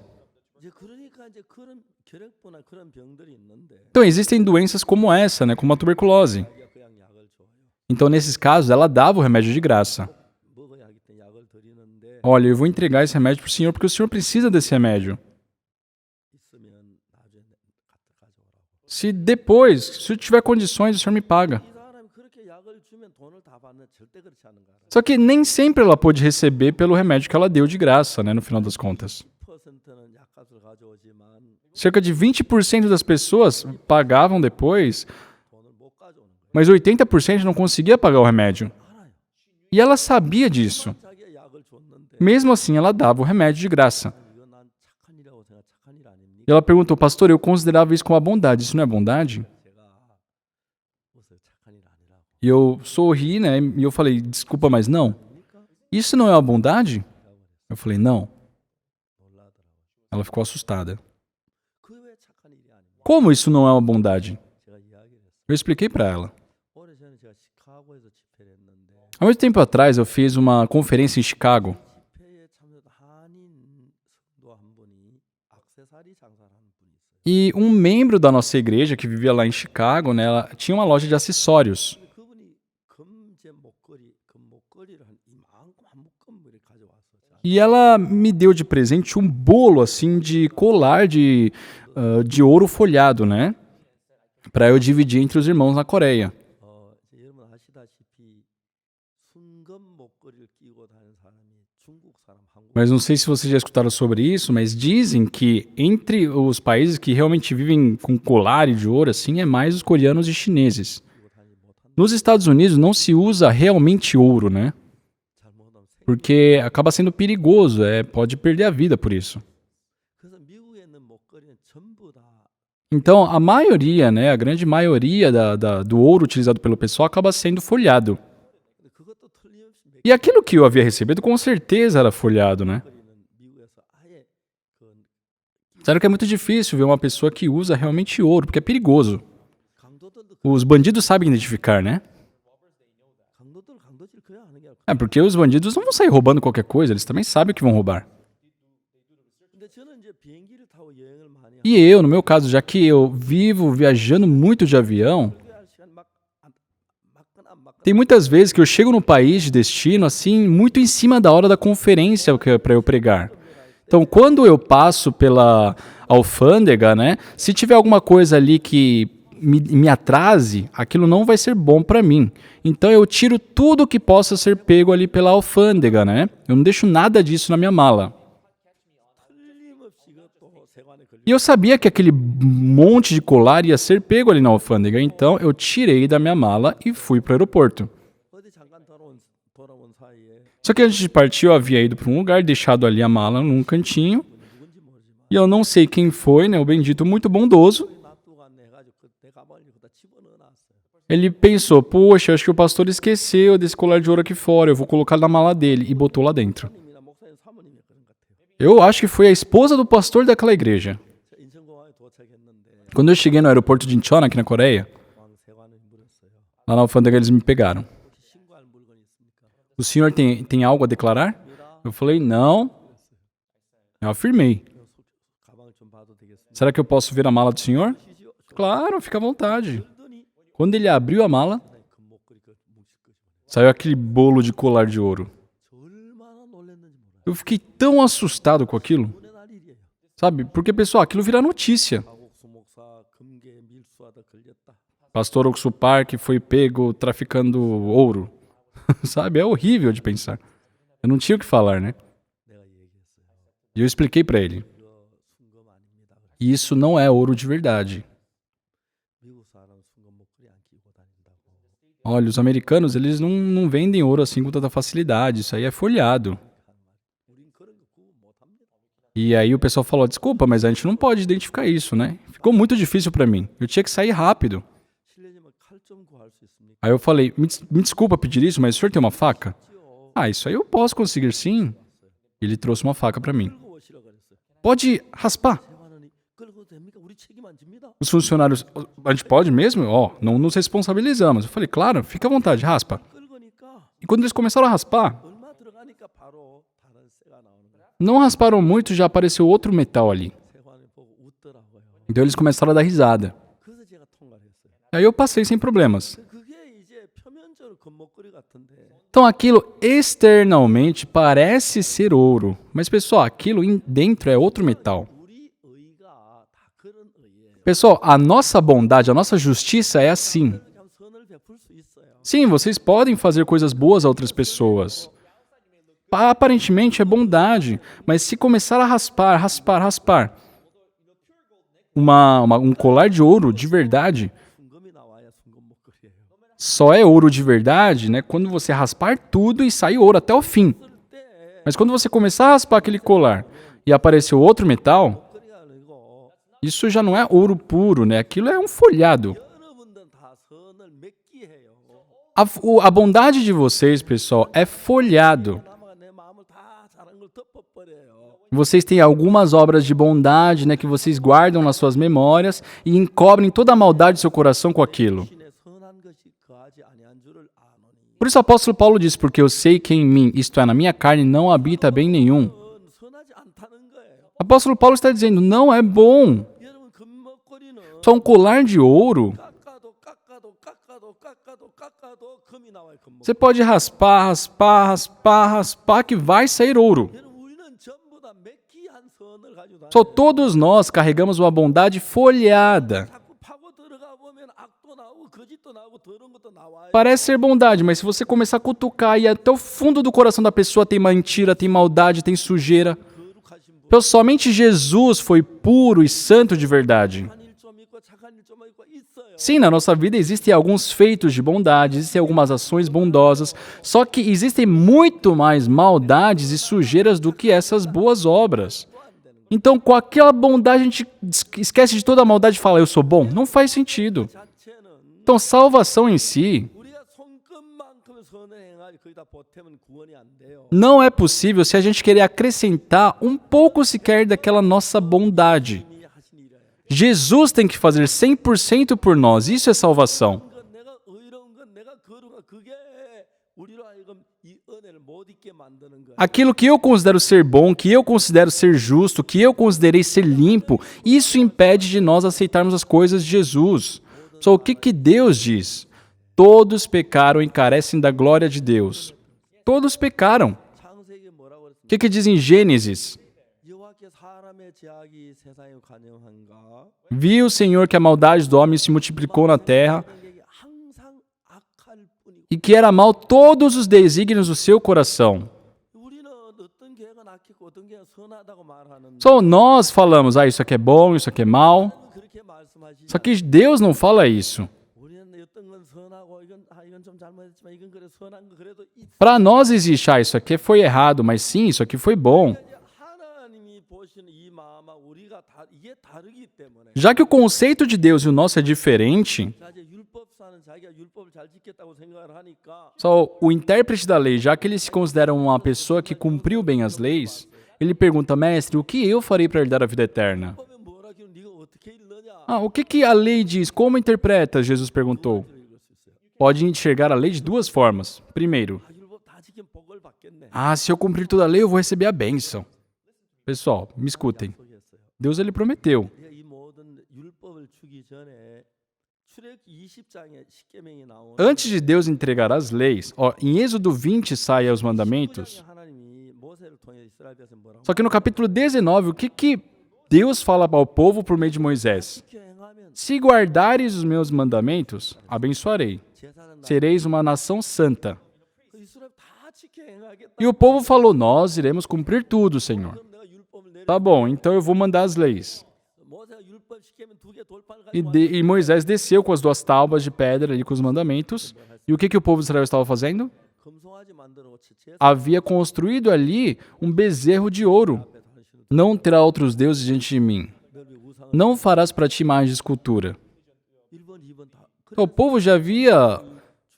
이제 그러니까 이제 그런 결핵보나 그런 병들이 있는데 Então existem doenças como essa, né, como a tuberculose. 자기가 그냥 약을 줘요. Então nesses casos ela dava o remédio de graça. 먹어야기 때문에 약을 드리는데 Olha, eu vou entregar esse remédio para o senhor porque o senhor precisa desse remédio. 있으면 나중에 가져오라고. Se depois, se eu tiver condições, o senhor me paga. 이 사람이 그렇게 약을 주면 돈을 다 받는 절대 그렇지 않은 거 알아요. Só que nem sempre ela pôde receber pelo remédio que ela deu de graça, né, no final das contas. 10%는 약값을 가져오지만 Cerca de 20% das pessoas pagavam depois, 돈을 못 가져오는 거예요. mas 80% não conseguia pagar o remédio. 알아요. E ela sabia disso. 자기가 약을 줬는데 Mesmo assim, ela dava o remédio de graça. 이거 난 착한 일이라고 생각 착한 일 아닙니까? E ela perguntou, pastor, eu considerava isso como a bondade. Isso não é bondade? 제가 웃어요. 착한 일 아니라고. E eu sorri, né, e eu falei, desculpa, mas não. Isso não é uma bondade? Eu falei, não. 놀라더라고요. Ela ficou assustada. 그 왜 착한 일이 아닙니까? Como isso não é uma bondade? 제가 이야기를 했어요. Eu expliquei para ela. 오래전에 제가 시카고에서 집회를 했는데 Há muito tempo atrás, eu fiz uma conferência em Chicago. 집회에 참여한 한인 성도 한 분이 액세서리 장사를 하는 분이 있어요. E um membro da nossa igreja, que vivia lá em Chicago, né, ela tinha uma loja de acessórios. 근데 그분이 금제 목걸이를 한 이만큼 한 묶음을 가져왔어요. E ela me deu de presente um bolo, assim, de colar de ouro folhado, né? Para eu dividir entre os irmãos na Coreia. 이제 여러분 아시다시피 순금 목걸이를 끼고 다니는 사람이 중국 사람, 한국 Mas não sei se vocês já escutaram sobre isso, mas dizem que entre os países que realmente vivem com colar de ouro, assim, é mais os coreanos e chineses. 끼고 다니지 못한다. Nos Estados Unidos não se usa realmente ouro, né? 잘못하면 Porque acaba sendo perigoso, pode perder a vida por isso. 그래서 미국에 있는 목걸이는 전부 다 Então, a maioria, né, a grande maioria do ouro utilizado pelo pessoal acaba sendo folhado. 근데 그것도 틀림없이 E aquilo que eu havia recebido, com certeza era folhado, né? 목걸이는 미국에서 아예 그 Sério que é muito difícil ver uma pessoa que usa realmente ouro, porque é perigoso. 강도들도 Os bandidos sabem identificar, né? 강도질 그냥 하는 게 아니라 É, porque os bandidos não vão sair roubando qualquer coisa, eles também sabem o que vão roubar. 근데 저는 이제 비행기를 타고 여행을 많이 E eu, no meu caso, já que eu vivo viajando muito de avião, 할 시간 막거나 안 막거나 tem muitas vezes que eu chego no país de destino, assim, muito em cima da hora da conferência para eu pregar. Então, quando eu passo pela alfândega, né, se tiver alguma coisa ali que me atrase, aquilo não vai ser bom para mim. Então, eu tiro tudo que possa ser pego ali pela alfândega, né? Eu não deixo nada disso na minha mala. 틀림없이 이것도 세관에 걸려. E eu sabia que aquele monte de colar ia ser pego ali na alfândega, então eu tirei da minha mala e fui para o aeroporto. 어디 잠깐 돌아온 사이에 Só que antes de partir, eu havia ido para um lugar, deixado ali a mala num cantinho. E eu não sei quem foi, né? O bendito muito bondoso. 놔두고 갔네 해가지고 내 가방을 거기다 집어넣어놨어요. Ele pensou, poxa, acho que o pastor esqueceu desse colar de ouro aqui fora. Eu vou colocar na mala dele. E botou lá dentro. 님이나 목사님 사모님이 그런 것 같아요. Eu acho que foi a esposa do pastor daquela igreja. 저 인천공항에 도착했는데 Quando eu cheguei no aeroporto de Incheon, aqui na Coreia, 공항 세관을 물었어요. lá na alfândega eles me pegaram. 혹시 신고할 물건이 있습니까? O senhor tem algo a declarar? Eu falei, não. Eu afirmei. 가방을 좀 봐도 되겠습니까? Será que eu posso ver a mala do senhor? 시시오. Claro, fica à vontade. 그러더니 Quando ele abriu a mala, 금목걸이 그 뭉치거지. saiu aquele bolo de colar de ouro. 저 얼마나 놀랐는지 몰라요. Eu fiquei tão assustado com aquilo, 눈에 날 일이에요. sabe? Porque, pessoal, aquilo vira notícia. 박옥수 목사 금괴 밀수하다 걸렸다. Pastor Oksu Park foi pego traficando ouro. Sabe? É horrível de pensar. Eu não tinha o que falar, né? 내가 얘기했어요. E eu expliquei pra ele. 이거 순금 아닙니다. 그래서 Isso não é ouro de verdade. 미국 사람 순금 목걸이 안 끼고 다닌다고. Olha, os americanos, eles não vendem ouro assim com tanta facilidade. Isso aí é folhado. 우린 그런 거 구분 못합니다. E aí o pessoal falou, desculpa, mas a gente não pode identificar isso, né? Ficou muito difícil pra mim. Eu tinha que sair rápido. 실례지만 칼 좀 구할 수 있습니까? Aí eu falei, me desculpa pedir isso, mas o senhor tem uma faca? 지요. Ah, isso aí eu posso conseguir sim. Ele trouxe uma faca pra mim. 끌고 오시라 그랬어요. Pode raspar. 세관원이 끌고 됩니까? 우리 책임 안 집니다. Os funcionários, a gente pode mesmo? Ó, não nos responsabilizamos. Eu falei, claro, fica à vontade, raspa. 끌거니까 E quando eles começaram a raspar, 얼마 들어가니까 바로 다른 쇠가 나오는 거예요. não rasparam muito, já apareceu outro metal ali. 세관을 보고 웃더라고요. Então eles começaram a dar risada. 그래서 제가 통과를 했어요. Aí eu passei sem problemas. 그게 이제 표면적으로 금목걸이 같은데 Então aquilo externamente parece ser ouro. Mas pessoal, aquilo dentro é outro metal. 우리 의가 다 그런 의예요. Pessoal, a nossa bondade, a nossa justiça é assim. 그냥 선을 베풀 수 있어요. Sim, vocês podem fazer coisas boas a outras pessoas. Aparentemente é bondade, mas se começar a raspar, um colar de ouro de verdade, 순금이 나와야 순금 목걸이에요. só é ouro de verdade, né? Quando você raspar tudo e sair ouro até o fim. 때 Mas quando você começar a raspar aquele colar e aparecer outro metal, 목걸이가 아니고 isso já não é ouro puro, né? Aquilo é um folhado. 여러분들 다 선을 맺기 해요. A bondade de vocês, pessoal, é folhado. 남아가 내 마음을 다 잘한 걸 덮어버려요. Vocês têm algumas obras de bondade, né, que vocês guardam nas suas memórias e encobrem toda a maldade do seu coração com aquilo. 신의 선한 것이 거하지 아니한 줄을 아노니. Por isso o apóstolo Paulo diz, porque eu sei que em mim, isto é, na minha carne, não habita bem nenhum. 선하지 않다는 거예요. O apóstolo Paulo está dizendo, não é bom. 여러분 금목걸이는 Só um colar de ouro. 깎아도 금이 나와요. 금목. Você pode raspar, que vai sair ouro. 여러분 우리는 전부 다 맺기한 선을 가지고 Só 다녀요. todos nós carregamos uma bondade folhada. 자꾸 파고 들어가 보면 악도 나오고 거짓도 나오고 더러운 것도 나와요. Parece ser bondade, mas se você começar a cutucar e até o fundo do coração da pessoa tem mentira, tem maldade, tem sujeira. 거룩하신 분, Então, somente Jesus foi puro e santo de verdade. 착한 일 좀 있고 착한 일 좀 있고 있어요. Sim, na nossa vida existem alguns feitos de bondade, existem algumas ações bondosas, só que existem muito mais maldades e sujeiras do que essas boas obras. Então, com aquela bondade, a gente esquece de toda a maldade e fala, eu sou bom? Não faz sentido. 자체는 Então, salvação em si 우리가 손끝만큼 선을 행하지 거기다 보태면 구원이 안 돼요. não é possível se a gente querer acrescentar um pouco sequer daquela nossa bondade. 이미 하신 일이에요. Jesus tem que fazer 100% por nós, isso é salvação. 내가 의로운 건 내가 거룩한 그게 우리로 하여금 이 은혜를 못 잊게 만드는 거예요. Aquilo que eu considero ser bom, que eu considero ser justo, que eu considerei ser limpo, isso impede de nós aceitarmos as coisas de Jesus. Só o que Deus diz? Todos pecaram e carecem da glória de Deus. Todos pecaram. 창세기에 뭐라고 O 그랬습니까? que diz em Gênesis? 여호와께 사람의 제약이 세상에 관영한가? Viu o Senhor que a maldade do homem se multiplicou na terra 생각이 항상 악할 뿐이고 e que era mal todos os desígnios do seu coração. 우리는 어떤 계획은 악했고 어떤 계획은 선하다고 말하는데 Só nós falamos, isso aqui é bom, isso aqui é mal. 그렇게 말씀하시지 Só que Deus não fala isso. 우리는 어떤 건 선하고 이건 좀 잘못했지만 이건 그래 선한 거 그래도 Para nós existe, isso aqui foi errado, mas sim, isso aqui foi bom. 하나님이 보시는 이 마음과 우리가 이게 다르기 때문에 Já que o conceito de Deus e o nosso é diferente, 자 이제 율법사는 자기가 율법을 잘 지켰다고 생각을 하니까 só o intérprete da lei, já que ele se considera uma pessoa que cumpriu bem as leis, ele pergunta, mestre, o que eu farei para herdar a vida eterna? 율법에 뭐라 기는 네가 어떻게 읽느냐 Ah, o que a lei diz? Como interpreta? Jesus perguntou. 읽을 수 있어요. Pode enxergar a lei de duas formas. Primeiro, 율법 다 지키면 복을 받겠네. se eu cumprir toda a lei, eu vou receber a bênção. Pessoal, me escutem. 약속했어요. Deus ele prometeu. 우리가 이 모든 율법을 주기 전에 출애굽기 20장에 십계명이 나오는 Antes de Deus entregar as leis, em Êxodo 20 saem os mandamentos. 19장에 하나님이 모세를 통해 이스라엘 백성 뭐라고 Só que no capítulo 19, o que Deus fala ao povo por meio de Moisés? 지켜 행하면 Se guardares os meus mandamentos, abençoarei. 제사는 나 Sereis uma nação santa. 그 이스라엘 다 지켜 행하겠다. E o povo falou, nós iremos cumprir tudo, Senhor. 그럼 내가 율법을 내려 Tá bom, então eu vou mandar as leis. 모세가 율법 십계명 두 개 돌판을 E, 가지고 e Moisés desceu com as duas tábuas de pedra ali com os mandamentos. E o que o povo de Israel estava fazendo? 금송아지 만들어 놓지 제사 Havia construído ali um bezerro de ouro. 앞에 다니시는 Não terá outros deuses diante de mim. 멸비 우상을 Não farás para ti imagem de escultura. 1번 2번 다 Então, o povo já havia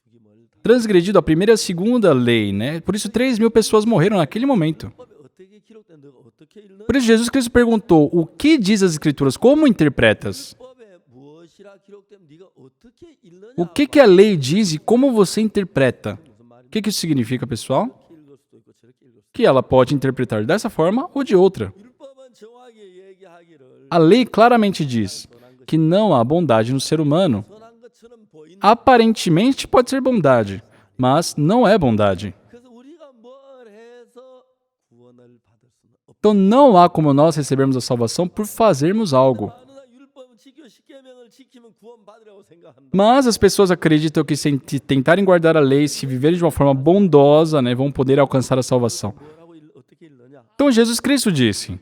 죽임을 다 transgredido a primeira e a segunda lei, né? Por isso 3.000 pessoas morreram naquele momento. 율법에 어떻게 기록된 너가 어떻게 읽는 Por isso Jesus Cristo perguntou, o que diz as Escrituras? Como interpretas? 율법에 무엇이라 기록되면 네가 어떻게 읽느냐 O que a lei diz e como você interpreta? 무슨 말인지 O que isso significa, pessoal? 이렇게 읽을 수도 있고 저렇게 읽을 수도 Que ela pode interpretar dessa forma ou de outra. 있고 율법은 정확하게 얘기하기를 A lei claramente diz que não há bondade no ser humano. 선한 것처럼 보이는 Aparentemente pode ser bondade, mas não é bondade. 그래서 우리가 뭘 해서 구원을 받을 수는 없다. Então não há como nós recebermos a salvação por fazermos algo. 많은 사람 율법은 지켜 십계명을 지키면 구원 받으려고 생각한다. Mas as pessoas acreditam que se tentarem guardar a lei, se viverem de uma forma bondosa, né, vão poder alcançar a salvação. 뭐라고 어떻게 읽느냐? Então Jesus Cristo disse,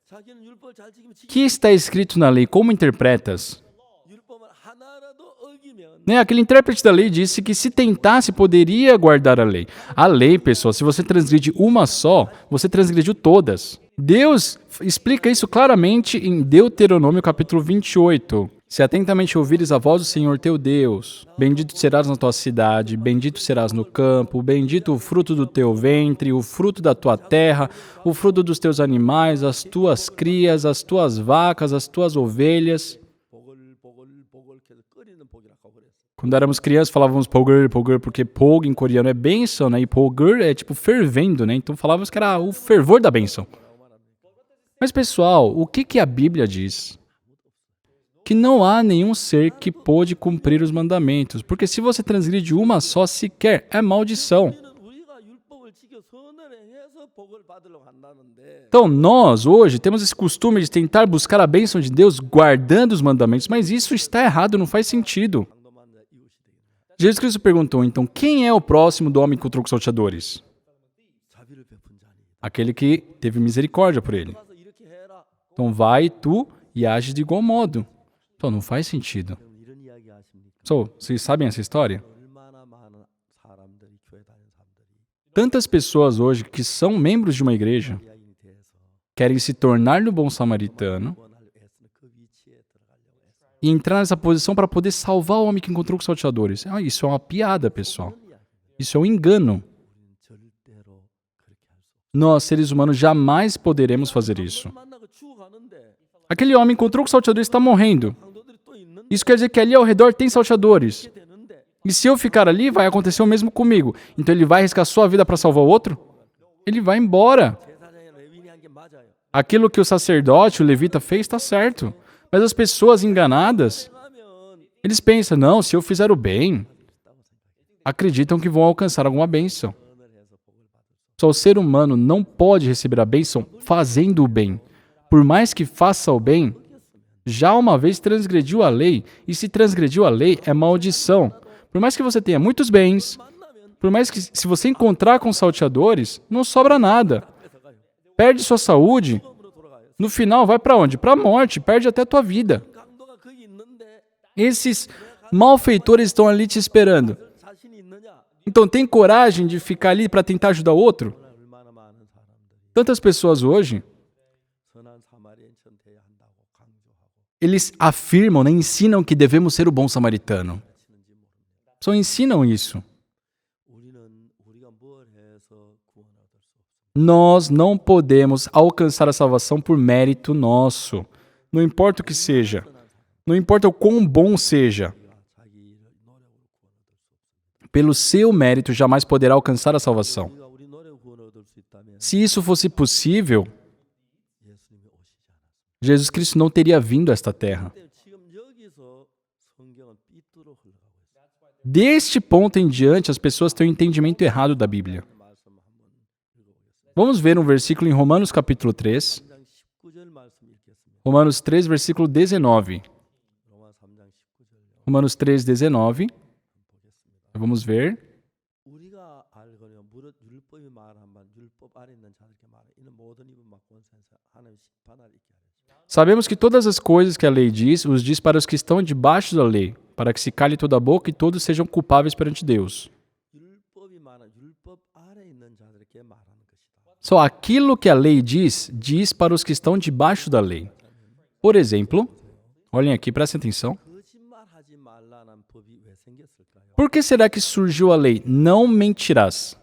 자기는 율법을 잘 지키면 que está escrito na lei, como interpretas? 율법을 하나라도 어기면 Né, aquele intérprete da lei disse que se tentasse, poderia guardar a lei. A lei, pessoal, se você transgride uma só, você transgrediu todas. Deus explica isso claramente em Deuteronômio capítulo 28. Se atentamente ouvires a voz do Senhor teu Deus, bendito serás na tua cidade, bendito serás no campo, bendito o fruto do teu ventre, o fruto da tua terra, o fruto dos teus animais, as tuas crias, as tuas vacas, as tuas ovelhas. 복을 계속 끓이는 복이라고 그랬어. Quando éramos crianças, falávamos pogur, pogur, porque pog em coreano é bênção, né? E pogur é tipo fervendo, né? Então falávamos que era o fervor da bênção. Mas, pessoal, o que a Bíblia diz? Que não há nenhum ser que pôde cumprir os mandamentos, porque se você transgride uma só sequer, é maldição. 우리는 우리가 율법을 지켜 선을 행해서 복을 받으려고 한다는데 Então, nós, hoje, temos esse costume de tentar buscar a bênção de Deus guardando os mandamentos, mas isso está errado, não faz sentido. 강도만 이웃이 되겠네. Jesus Cristo perguntou, então, quem é o próximo do homem que encontrou com os salteadores? 자비를 베푼 자니. Aquele que teve misericórdia por ele. 가서 이렇게 해라. Então, vai tu e age de igual modo. Então, não faz sentido. 그럼 이런 이야기 하십니까? So, vocês sabem essa história? 얼마나 많은 사람들이 교회 다니는 사람들이 Tantas pessoas hoje que são membros de uma igreja 이야인이 돼서 querem se tornar no bom samaritano 구원을 애쓰는 그 위치에 들어가려고 했어요. e entrar nessa posição para poder salvar o homem que encontrou com os salteadores. Isso é uma piada, pessoal. Isso é um engano. 우리는 절대로 그렇게 할 수 없어요. Nós, seres humanos, jamais poderemos fazer isso. 만나고 죽어가는데 Aquele homem encontrou com os salteadores e está morrendo. 강도들이 또 있는데 Isso quer dizer que ali ao redor tem salteadores. 되는데 E se eu ficar ali, vai acontecer o mesmo comigo. Então ele vai arriscar sua vida para salvar o outro? Ele vai embora. 제사장이 레위인이 한 게 맞아요. Aquilo que o sacerdote, o levita, fez está certo. Mas as pessoas enganadas, 하면 eles pensam, não, se eu fizer o bem, acreditam que vão alcançar alguma bênção. 선을 해서 복을 받을 수. Só o ser humano não pode receber a bênção fazendo o bem. Por mais que faça o bem, já uma vez transgrediu a lei, e se transgrediu a lei, é maldição. Por mais que você tenha muitos bens, por mais que se você encontrar com salteadores, não sobra nada. Perde sua saúde, 처음으로 돌아가요. no final vai para onde? Para a morte, perde até a tua vida. 강도가 거기 있는데 Esses malfeitores estão ali te esperando. 자신이 있는 Então tem coragem de ficar ali para tentar ajudar o outro? 오늘 얼마나 많은 사람들이 Tantas pessoas hoje, 선한 사마리아인처럼 돼야 한다고 강조하고 eles afirmam, né, ensinam que devemos ser o bom samaritano. 하시는지 모릅니다. Só ensinam isso. 우리가 뭘 해서 구원을 얻을 수 없습니다. Nós não podemos alcançar a salvação por mérito nosso. Não importa o que seja. Não importa o quão bom seja. 우리가 자기 노력으로 구원 얻을 수 없습니다. Pelo seu mérito jamais poderá alcançar a salvação. 우리가 우리 노력 구원 얻을 수 있다면 Se isso fosse possível, 예수님이 오시지 않았습니다. Jesus Cristo não teria vindo a esta terra. 근데 지금 여기서 성경은 삐뚤어 흘러가고 있어요. Deste ponto em diante, as pessoas têm um entendimento errado da Bíblia. 말씀 한번 읽어보겠습니다. Vamos ver um versículo em Romanos capítulo 3. 3장 19절 말씀 읽겠습니다. Romanos 3, versículo 19. 로마 3장 19절요. Romanos 3, 19. 보겠습니다. Vamos ver. 우리가 알거니와 무릇 율법이 말하면 율법 아래 있는 자들에게 말해 이는 모든 입은 막고 선사 하나님 심판할 있게 하리라. Sabemos que todas as coisas que a lei diz, os diz para os que estão debaixo da lei, para que se cale toda a boca e todos sejam culpáveis perante Deus. 율법이 말하 율법 아래 있는 자들에게 말하는 것이다. Só aquilo que a lei diz, diz para os que estão debaixo da lei. Por exemplo, olhem aqui, prestem atenção. 거짓말하지 말라는 법이 왜 생겼을까요? Por que será que surgiu a lei? Não mentirás.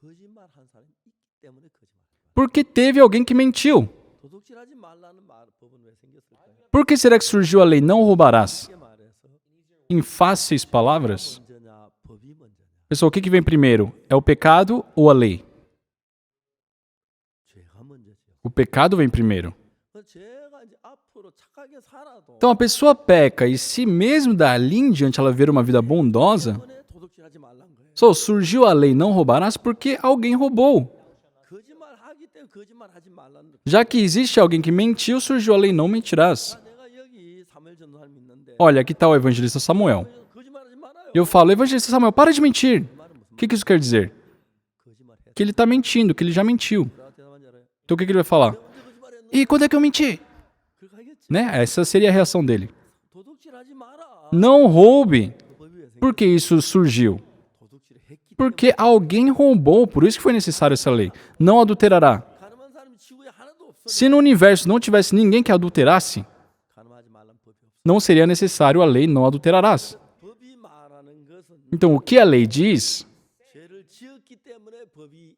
거짓말한 사람이 있기 때문에 거짓말. Porque teve alguém que mentiu. 도둑질하지 말라는 법은 왜 생겼을까요? Por que será que surgiu a lei? Não roubarás. 쉽게 말해서 Em fáceis palavras, 먼저냐 법이 먼저냐 pessoal, o que vem primeiro? É o pecado ou a lei? 죄가 먼저죠. O pecado vem primeiro. 죄가 이제 앞으로 착하게 살아도 Então a pessoa peca e se mesmo dali em diante ela ver uma vida bondosa, 때문에 도둑질하지 말란 거예요. só surgiu a lei não roubarás porque alguém roubou. 거짓말하기 때문에 거짓말하지 말라는 거. Já que existe alguém que mentiu, surgiu a lei não mentirás. 내가 여기 사무엘 전도사님 있는데 Olha, aqui está o evangelista Samuel. 거짓말하지 말아요. Eu falo, evangelista Samuel, para de mentir. 말은 무슨 O que isso quer dizer? 거짓말해? Que ele está mentindo, que ele já mentiu. 내가 대답한 줄 알아요? Então o que ele vai falar? 언제 거짓말했노? E quando é que eu menti? 그렇게 하겠지. Né? Essa seria a reação dele. 도둑질하지 마라. Não roube. 그 법이 왜 생겨? Por que isso surgiu? 도둑질을 했기 때문에 Porque alguém roubou, por isso que foi necessário essa lei. Não adulterará. 가늠한 사람이 지구에 하나도 없어. Se no universo não tivesse ninguém que adulterasse, 가늠하지 말란 법이 없어. não seria necessário a lei não adulterarás. 법이 말하는 것은 Então, o que a lei diz, 죄를 지었기 때문에 법이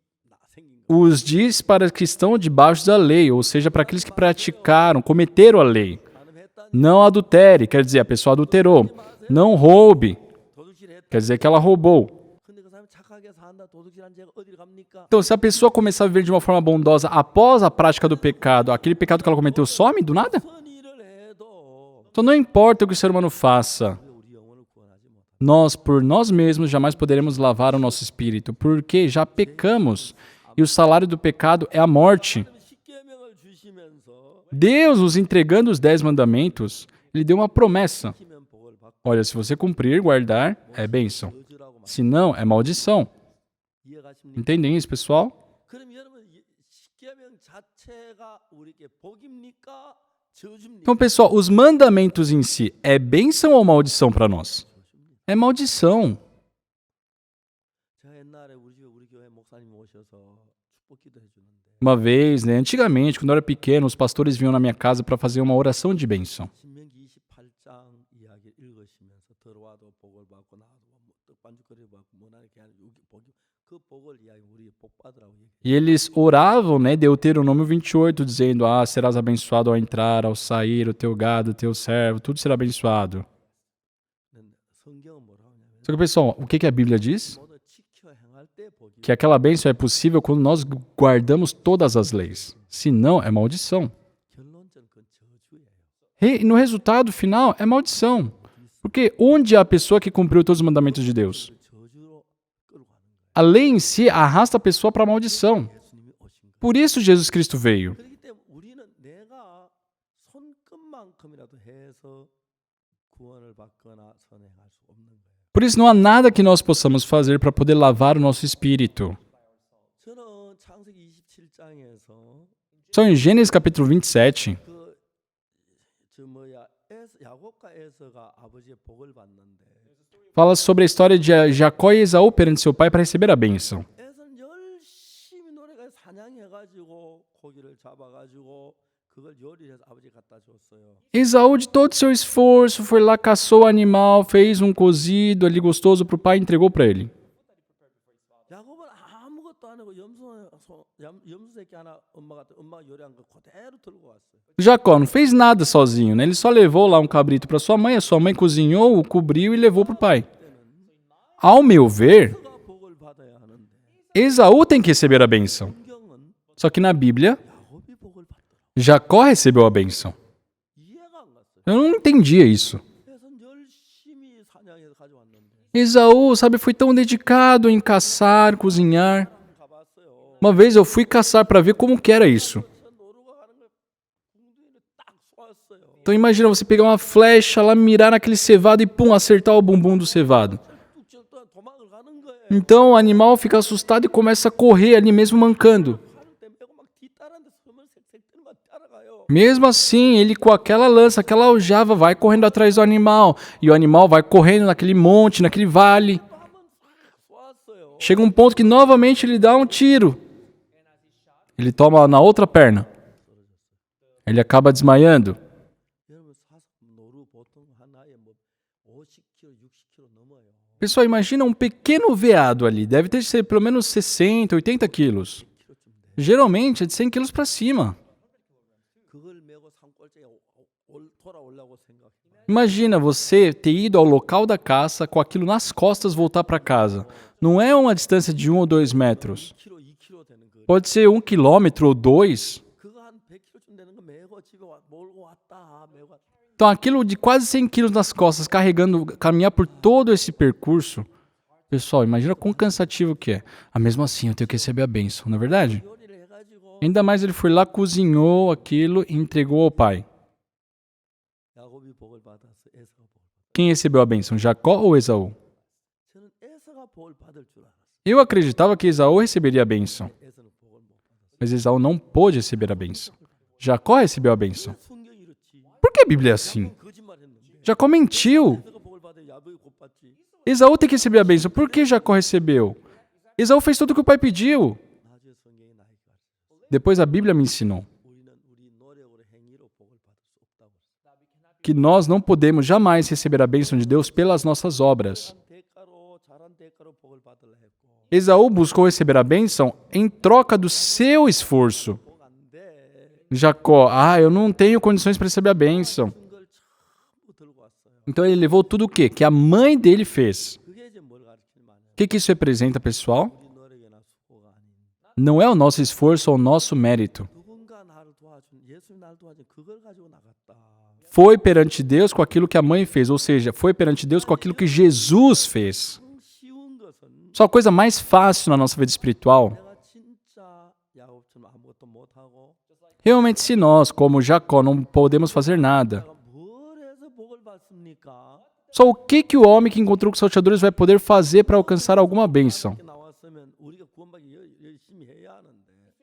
생긴 거. os diz para os que estão debaixo da lei, ou seja, para aqueles que praticaram, cometeram a lei. 가늠했다니 Não adultere, quer dizer, a pessoa adulterou. Não roube, 도둑질했다. quer dizer que ela roubou. 근데 그 사람이 착하게 산다. 도둑질한 죄가 어디를 갑니까? Então, se a pessoa começar a viver de uma forma bondosa após a prática do pecado, aquele pecado que ela cometeu some do nada? 선 일을 해도 Então, não importa o que o ser humano faça, 우리 영혼을 구원하지 못한다. nós, por nós mesmos, jamais poderemos lavar o nosso espírito, porque já pecamos e o salário do pecado é a morte. 십계명을 주시면서 Deus, nos entregando os 10 mandamentos, Ele deu uma promessa. 지키면 복을 받고 Olha, se você cumprir, guardar, é bênção. 저주라고 말. Se não, é maldição. 이해가십니까? Entendem isso, pessoal? 그럼 여러분 십계명 자체가 우리에게 복입니까? 저주입니까? Então, pessoal, os mandamentos em si, é bênção ou maldição para nós? É maldição. 제가 옛날에 우리 집에 우리 교회 목사님 오셔서 축복 기도 해주는데 Uma vez, né, antigamente, quando eu era pequeno, os pastores vinham na minha casa para fazer uma oração de bênção. 신명기 28장 이야기 읽으시면서 들어와도 복을 받고 나와도 떡반죽거리 받고 뭐나 이렇게 하는 복이 그 복을 이야기 우리 복 받으라고 얘기. E eles oravam, né, Deuteronômio 28, dizendo, serás abençoado ao entrar, ao sair, o teu gado, o teu servo, tudo será abençoado. 근데 성경은 뭐라고 하냐면 Só que, pessoal, o que a Bíblia diz? 모두 지켜 행할 때 복이. Que aquela bênção é possível quando nós guardamos todas as leis. Se não, é maldição. 결론적은 그건 저주예요. E no resultado final, é maldição. Porque onde há a pessoa que cumpriu todos os mandamentos de Deus? 그 저주로 끌고 가는 거예요. A lei em si arrasta a pessoa para a maldição. 예수님이 오신 거예요. Por isso Jesus Cristo veio. 그렇기 때문에 우리는 내가 손끝만큼이라도 해서 구원을 받거나 선행할 수 없는 거예요. Por isso não há nada que nós possamos fazer para poder lavar o nosso espírito. 저는 창세기 27장에서 Só em Gênesis capítulo 27, 야곱과 에서가 아버지의 복을 받는데 Fala sobre a história de Jacó e Esaú perante seu pai para receber a bênção. 에서는 열심히 노래가 사냥해가지고 고기를 잡아가지고 그걸 요리해서 아버지 갖다 줬어요. Esaú, de todo seu esforço, foi lá, caçou o animal, fez um cozido ali gostoso para o pai e entregou para ele. 야곱은 아무것도 안 하고 염소 새끼 하나 엄마가 요리한 거 그대로 들고 왔어요. Jacó não fez nada sozinho, né? Ele só levou lá um cabrito para sua mãe, a sua mãe cozinhou, o cobriu e levou para o pai. Ao meu ver, 그가 복을 받아야 하는데 Esaú tem que receber a bênção. 성경은 Só que na Bíblia, 야곱이 복을 받더라. Jacó recebeu a bênção. 이해가 안 갔어요. Eu não entendia isso. 그래서 열심히 사냥해서 가져왔는데 Esaú, sabe, foi tão dedicado em caçar, cozinhar. 가봤어요. Uma vez eu fui caçar para ver como que era isso. 저 노루가 가는 걸 궁둥이를 딱 쏘았어요. Então imagina você pegar uma flecha lá, mirar naquele cevado e pum, acertar o bumbum do cevado. 뚝 동안 도망을 가는 거예요. Então o animal fica assustado e começa a correr ali mesmo mancando. 칼을 떼매고 막 뒤따라는데 숨을 색색 뜨면 따라가요. Mesmo assim, ele com aquela lança, aquela aljava, vai correndo atrás do animal. E o animal vai correndo naquele monte, naquele vale. 또 한번 싹 쏘았어요. Chega um ponto que novamente ele dá um tiro. Ele toma na outra perna. Ele acaba desmaiando. 여러분 노루 보통 한 나이에 뭐 50kg, 60kg 넘어요. Pessoal, imagina um pequeno veado ali. Deve ter de ser pelo menos 60, 80 quilos. 10kg쯤 돼. Geralmente é de 100 quilos para cima. 그걸 메고 산골짜기에 돌아오려고 생각해. Imagina você ter ido ao local da caça com aquilo nas costas voltar para casa. Não é uma distância de 1 ou 2 metros. 2kg, 2kg 되는 거. Pode ser 1 quilômetro ou 2. 그거 한 100kg쯤 되는 거 메고 집에 몰고 왔다. 메고 왔다. Então aquilo de quase 100 quilos nas costas, carregando, caminhar por todo esse percurso. Pessoal, imagina quão cansativo que é. Ah, mesmo assim, eu tenho que receber a bênção, não é verdade? 요리를 해가지고 Ainda mais ele foi lá, cozinhou aquilo e entregou ao pai. 야곱이 복을 받았어. 에서가 복을 받았어. Quem recebeu a bênção, Jacó ou Esaú? 저는 에서가 복을 받을 줄 알았어. Eu acreditava que Esaú receberia a bênção, 에서는 복을 못 받았어. mas Esaú não pôde receber a bênção. Jacó recebeu a bênção. 성경이 이렇지. Por que a Bíblia é assim? 거짓말했는데. Jacó mentiu. 에서가 복을 받아 야곱이 못 받지. Esaú tem que receber a bênção. Por que Jacó recebeu? Esaú fez tudo o que o pai pediu. 나중에 성경이 나에게 가르쳐. Depois a Bíblia me ensinou 우리는 우리 노력으로 행위로 복을 받을 수 없다고. que nós não podemos jamais receber a bênção de Deus pelas nossas obras. 잘한 대가로 복을 받으려 했고. Esaú buscou receber a bênção em troca do seu esforço. 복 안 돼. Jacó, eu não tenho condições para receber a bênção. 걸 전부 들고 왔어요. Então ele levou tudo o quê? Que a mãe dele fez. 그게 이제 뭘 가르치는 말이야. O que isso representa, pessoal? 우리 노력이나 수고가 아닌 Não é o nosso esforço ou o nosso mérito. 누군가 나를 도와준 예수님 나를 도와준 그걸 가지고 나갔다. Foi perante Deus com aquilo que a mãe fez, ou seja, foi perante Deus com aquilo que Jesus fez. 쉬운 것은 Só a coisa mais fácil na nossa vida espiritual. 내가 진짜 야곱처럼 아무것도 못 하고 Realmente, se nós, como Jacó, não podemos fazer nada, 내가 뭘 해서 복을 받습니까? só o que o homem que encontrou com os salteadores vai poder fazer para alcançar alguma bênção? 이렇게 나왔으면 우리가 구원받기 열심히 해야 하는데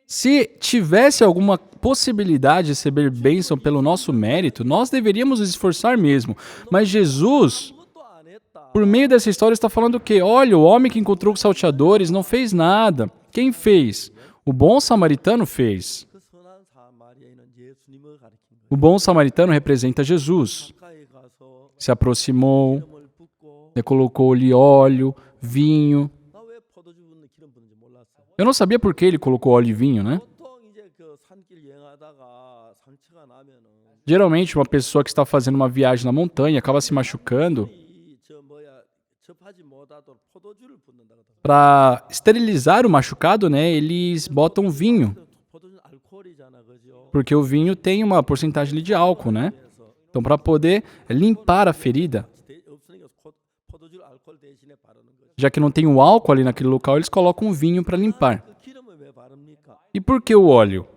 Se tivesse alguma possibilidade de receber bênção pelo nosso mérito, nós deveríamos nos esforçar mesmo. Mas Jesus, 아무것도 안 했다. por meio dessa história, está falando o quê? Olha, o homem que encontrou com os salteadores não fez nada. Quem fez? O bom samaritano fez. 그 선한 사마리아인은 예수님을 가리킨 거예요. O bom samaritano representa Jesus. 가까이 가서 Se aproximou, 기름을 붓고 colocou-lhe óleo, vinho. 나 왜 포도주 붓는 기름 붓는지 몰랐어. Eu não sabia por que ele colocou óleo e vinho, né? 보통 이제 그 산길 여행하다가 상처가 나면은 Geralmente, uma pessoa que está fazendo uma viagem na montanha acaba se machucando. 저 뭐야 접하지 못하도록 포도주를 붓는다 그러더라고요. Para esterilizar o machucado, né, eles botam vinho, 포도주는 알코올이잖아, 그죠? porque o vinho tem uma porcentagem ali de álcool, né? 그래서 Então, para poder limpar a ferida, 없으니까 포도주 알코올 대신에 바르는 거죠. já que não tem o álcool ali naquele local, eles colocam o vinho para limpar. 그 기름을 왜 바릅니까? E por que o óleo?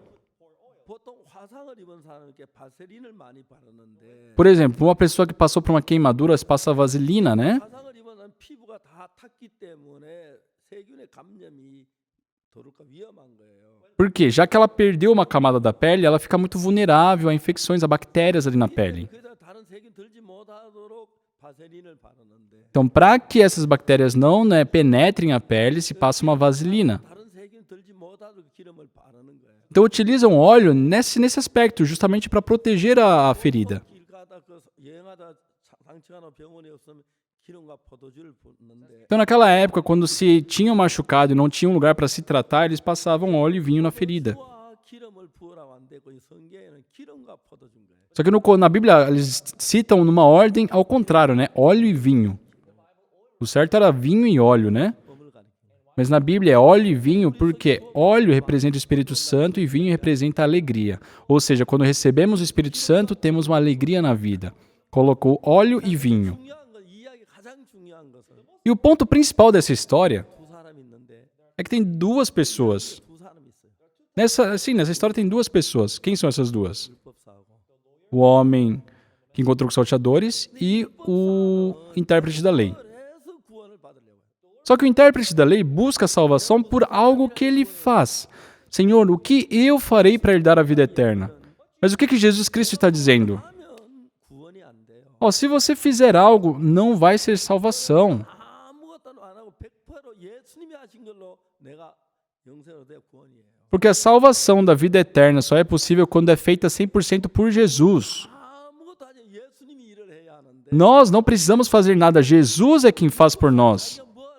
보통 화상을 입은 사람에게 바세린을 많이 바르는데 Por exemplo, uma pessoa que passou por uma queimadura se passa vaselina, né? 화상을 입은 사람 피부가 다 탔기 때문에 세균의 감염이 더울까 위험한 거예요. Por quê? Já que ela perdeu uma camada da pele, ela fica muito vulnerável a infecções, a bactérias ali na pele. 그래서 다른 세균 들지 못하도록 바세린을 바르는데 Então, para que essas bactérias não, penetrem a pele, se passa uma vaselina. 다른 세균 들지 못하도록 기름을 바르는 거예요. Então, utilizam óleo nesse aspecto, justamente para proteger a ferida. 길 가다 여행하다 상처가 나 병원에 없으면 기름과 포도주를 붓는데 Então, naquela época, quando se tinham machucado e não tinha um lugar para se tratar, eles passavam óleo e vinho na ferida. 와 기름을 부으라고 안 되고 이 성경에는 기름과 포도주인 거예요. Só que na Bíblia, eles citam numa ordem ao contrário, né? Óleo e vinho. O certo era vinho e óleo, né? 봄을 가리킵니다. Mas na Bíblia é óleo e vinho porque óleo representa o Espírito Santo e vinho representa a alegria. Ou seja, quando recebemos o Espírito Santo, temos uma alegria na vida. Colocou óleo e vinho. 중요한 건 이야기 가장 중요한 것은 E o ponto principal dessa história 두 사람이 있는데 é que tem duas pessoas. 두 사람이 있어요. Nessa história tem duas pessoas. Quem são essas duas? 율법사하고 O homem que encontrou com os salteadores e o intérprete da lei. 그래서 구원을 받으려고 해요. Só que o intérprete da lei busca a salvação por algo que ele faz. Senhor, o que eu farei para herdar a vida eterna? Mas o que Jesus Cristo está dizendo? 하면 구원이 안 돼요. Se você fizer algo, não vai ser salvação. 아무것도 안 하고 100% 예수님이 하신 걸로 내가 영생으로 돼 구원이에요. Porque a salvação da vida eterna só é possível quando é feita 100% por Jesus. 아무것도 하지 예수님이 일을 해야 하는데 Nós não precisamos fazer nada, Jesus é quem faz por nós. 뭘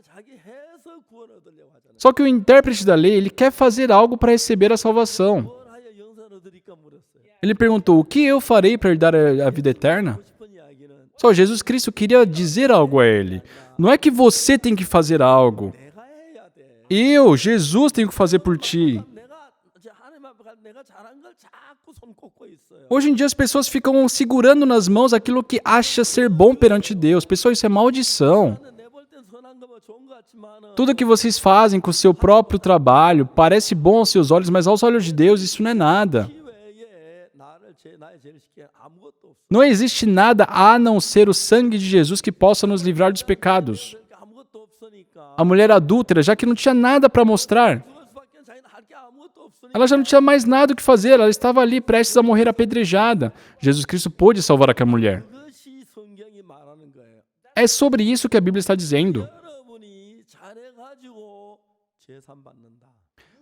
자기 해서 구원 얻으려고 하잖아요. Só que o intérprete da lei, ele quer fazer algo para receber a salvação. 뭘 하여 영생을 얻으리까 물었어요. Ele perguntou, o que eu farei para herdar a vida eterna? 하고 싶은 이야기는 Só Jesus Cristo queria dizer algo a ele. Não é que você tem que fazer algo. 내가 해야 돼. Jesus, tenho que fazer por ti. 내가 이제 하나님 앞에 갈 내가 잘한 걸 자꾸 손 꼽고 있어요. Hoje em dia as pessoas ficam segurando nas mãos aquilo que acha ser bom perante Deus. Pessoal, isso é maldição. 내볼 땐 선한 거면 좋은 것 같지만은 Tudo que vocês fazem com o seu próprio trabalho parece bom aos seus olhos, mas aos olhos de Deus isso não é nada. 이 외에 나의 죄를 시키는 아무것도 없어. Não existe nada a não ser o sangue de Jesus que possa nos livrar dos pecados. 그러니까 아무것도 없으니까 A mulher adúltera, já que não tinha nada para mostrar, 죽을 수밖에 자기는 할 게 아무것도 없으니까 ela já não tinha mais nada o que fazer, ela estava ali prestes a morrer apedrejada. Jesus Cristo pôde salvar aquela mulher. 그것이 성경이 말하는 거예요. É sobre isso que a Bíblia está dizendo. 여러분이 잘해가지고 재산 받는다.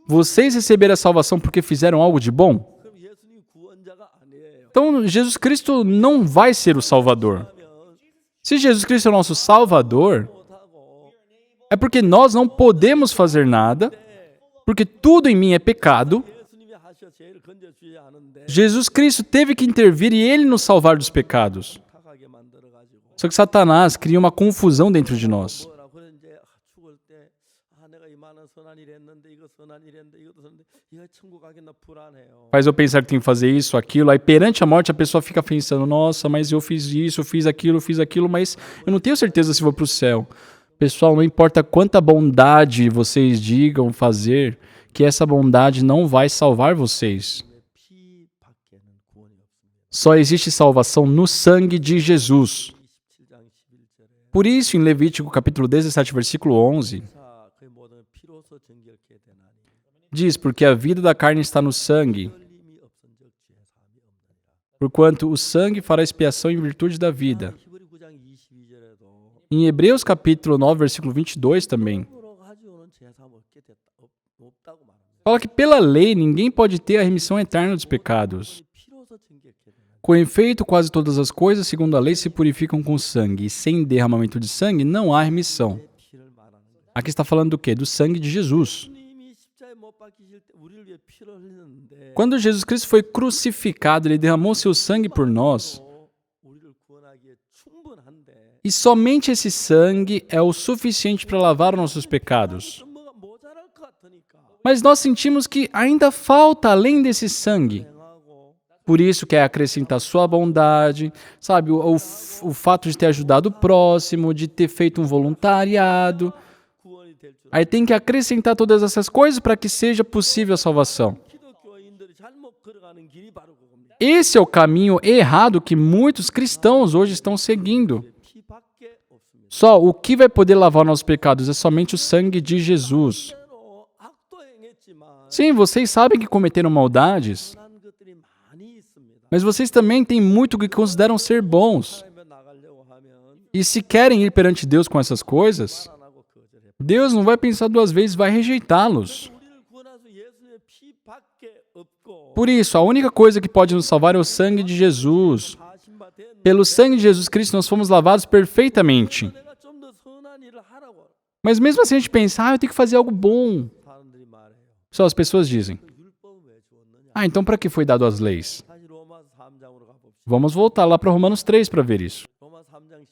Vocês receberam a salvação porque fizeram algo de bom? 그럼 예수님 구원자가 아니에요. Então, Jesus Cristo não vai ser o Salvador. 그러면 Se Jesus Cristo é o nosso Salvador, 못하고 é porque nós não podemos fazer nada, porque tudo em mim é pecado. 예수님이 하셔 죄를 건져주셔야 하는데 Jesus Cristo teve que intervir e Ele nos salvar dos pecados. 착하게 만들어가지고 Só que Satanás cria uma confusão dentro de nós. 뭐라 그런 이제 죽을 때 내가 이만한 선한 일 했는데 이거 선한 일 했는데 이것도 선한데 이거 천국 가겠나 불안해요. Faz eu pensar que tem que fazer isso, aquilo. Aí perante a morte a pessoa fica pensando, nossa, mas eu fiz isso, eu fiz aquilo, mas eu não tenho certeza se vou para o céu. Pessoal, não importa quanta bondade vocês digam fazer, que essa bondade não vai salvar vocês. 피밖에는 구원이 없습니다. Só existe salvação no sangue de Jesus. 17장 11절에 Por isso, em Levítico capítulo 17, versículo 11, 그의 모든 피로서 정결케 되나니 diz, porque a vida da carne está no sangue, 흘림이 없은즉 죄사함이 없느니라. porquanto o sangue fará expiação em virtude da vida. 히브리 9장 22절에도 Em Hebreus capítulo 9, versículo 22 também, 으로 가지고는 죄사함 없다고 말합니다. fala que pela lei ninguém pode ter a remissão eterna dos pecados. 피로서 정결케 되나니 Com efeito, quase todas as coisas, segundo a lei, se purificam com sangue, e sem derramamento de sangue não há remissão. 피를 말하는 거예요. Aqui está falando do quê? Do sangue de Jesus. 주님이 십자가에 못 박히실 때 우리를 위해 피를 흘리는데 Quando Jesus Cristo foi crucificado, Ele derramou seu sangue por nós, 우리를 구원하기에 충분한데 e somente esse sangue é o suficiente para lavar os nossos pecados. 뭐가 모자랄 것 같으니까 Mas nós sentimos que ainda falta além desse sangue. 행하고 Por isso quer acrescentar sua bondade, sabe, o fato de ter ajudado o próximo, de ter feito um voluntariado. 구원이 될 줄. Aí tem que acrescentar todas essas coisas para que seja possível a salvação. 기독교인들이 잘못 걸어가는 길이 바로 그겁니다. Esse é o caminho errado que muitos cristãos hoje estão seguindo. 피밖에 없습니다. Só o que vai poder lavar nossos pecados é somente o sangue de Jesus. 때로 악도 행했지만 Sim, vocês sabem que cometeram maldades, 선한 것들이 많이 있습니다. mas vocês também têm muito que consideram ser bons. 하나님에 나가려고 하면 E se querem ir perante Deus com essas coisas, 안 하고 거절해. Deus não vai pensar duas vezes, vai rejeitá-los. 우리를 구원하서 예수님의 피밖에 없고 Por isso, a única coisa que pode nos salvar é o sangue de Jesus. 하신바 되었는데 Pelo sangue de Jesus Cristo, nós fomos lavados perfeitamente. 내가 좀 더 선한 일을 하라고 Mas mesmo assim a gente pensa, eu tenho que fazer algo bom. 사람들이 말해요. Só as pessoas dizem, 율법은 왜 주었느냐? então para que foi dado as leis? 다시 로마서 3장으로 가봅시다. Vamos voltar lá para Romanos 3 para ver isso. 로마 3장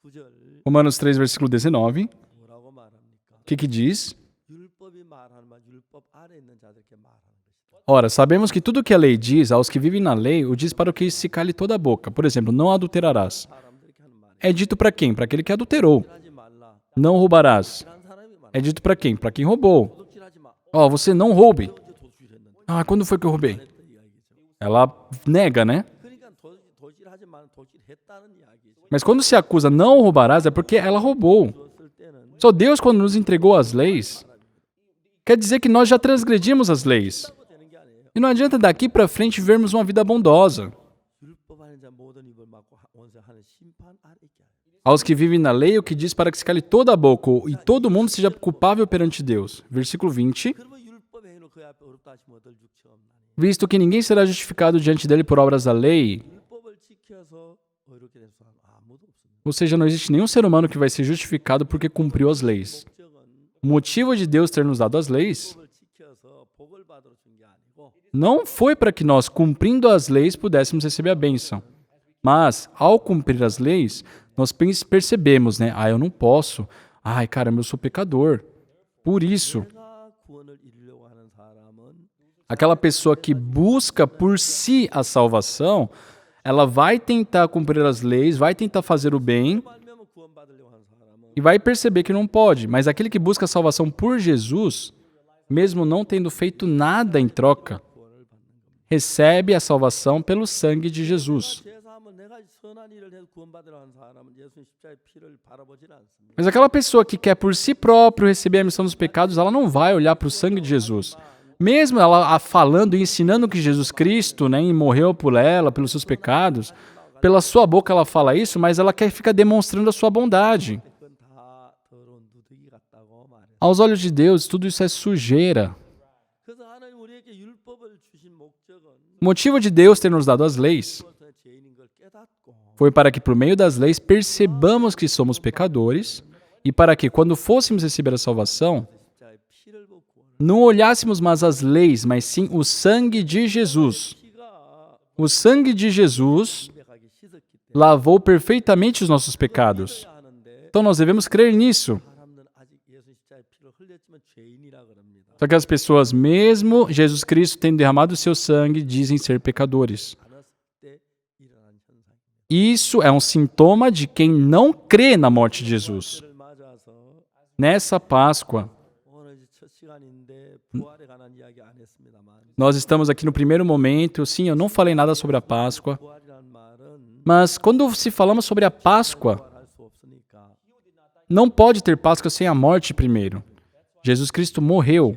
19절 Romanos 3, versículo 19, 뭐라고 말합니까? o que diz? 율법이 말하는 말 율법 아래 있는 자들께 말하는 것이다. Ora, sabemos que tudo o que a lei diz, aos que vivem na lei, o diz para o que se cale toda a boca. Por exemplo, não adulterarás. 사람들이 하는 말이에요. É dito para quem? Para aquele que adulterou. 하지 말라. Não roubarás. 이런 사람이 말이에요. É dito para quem? Para quem roubou. 도둑질하지 마. Você não roube. 언제 도둑질했는데? Quando foi que eu roubei? 했다 이야기죠. Ela nega, né? 그러니까 도둑질하지 마. 도둑질했다는 이야기죠. Mas quando se acusa não roubarás, é porque ela roubou. 줬을 때는 Só Deus, quando nos entregou as leis, quer dizer que nós já transgredimos as leis. 되는 게 아니에요. E não adianta daqui para frente vivermos uma vida bondosa. 율법 아는 자 모든 입을 막고 원수하는 심판 아래 있게 하라. Aos que vivem na lei, o que diz para que se cale toda a boca e todo mundo seja culpável perante Deus. Versículo 20. 그러면 율법 행위로 그 앞에 어렵다 하시면 얻을 육체 없나니. Visto que ninguém será justificado diante dele por obras da lei, 율법을 지켜서 어렵게 된 사람 아무도 없습니다. ou seja, não existe nenhum ser humano que vai ser justificado porque cumpriu as leis. 목적은 O motivo de Deus ter nos dado as leis 율법을 지켜서 복을 받으러 준 게 아니고 não foi para que nós, cumprindo as leis, pudéssemos receber a bênção. Mas, ao cumprir as leis, nós percebemos, né? Eu não posso. Caramba, eu sou pecador. Por isso, 내가 구원을 이루려고 하는 사람은 aquela pessoa que busca por si a salvação, ela vai tentar cumprir as leis, vai tentar fazer o bem 말미암아 구원받으려고 하는 사람은 e vai perceber que não pode. Mas aquele que busca a salvação por Jesus, mesmo não tendo feito nada em troca, 구원을 받는 겁니다. recebe a salvação pelo sangue de Jesus. 제사하면 내가 선한 일을 해서 구원받으려 하는 사람은 예수 십자가의 피를 바라보지는 않습니다. Mas aquela pessoa que quer por si próprio receber a missão dos pecados, ela não vai olhar para o sangue de Jesus. Mesmo ela falando e ensinando que Jesus Cristo, né, morreu por ela, pelos seus pecados, pela sua boca ela fala isso, mas ela quer ficar demonstrando a sua bondade. 그건 다 더러운 누더기 같다고 말해요. Aos olhos de Deus, tudo isso é sujeira. 그래서 하나님 우리에게 율법을 주신 목적은 O motivo de Deus ter nos dado as leis 그것은 죄인인 걸 깨닫고 foi para que, por meio das leis, percebamos que somos pecadores e para que, quando fôssemos receber a salvação, 십자가의 피를 보고 구원을 não olhássemos mais as leis, mas sim o sangue de Jesus. 피가 O sangue de Jesus 완벽하게 씻었기 때문에 lavou perfeitamente os nossos pecados. 하는데 Então nós devemos crer nisso. 사람들은 아직 예수 십자가의 피를 흘렸지만 죄인이라 그럽니다. Só que as pessoas, mesmo Jesus Cristo tendo derramado o seu sangue, dizem ser pecadores. 안았을 때 일어난 현상입니다. Isso é um sintoma de quem não crê na morte de Jesus. 를 맞아서 Nessa Páscoa, 오늘 이제 첫 시간인데 부활에 관한 이야기 안 했습니다만 nós estamos aqui no primeiro momento. Sim, eu não falei nada sobre a Páscoa, 부활이라는 말은 mas quando se falamos sobre a Páscoa, 부활할 수 없으니까 não pode ter Páscoa sem a morte primeiro. Jesus Cristo morreu.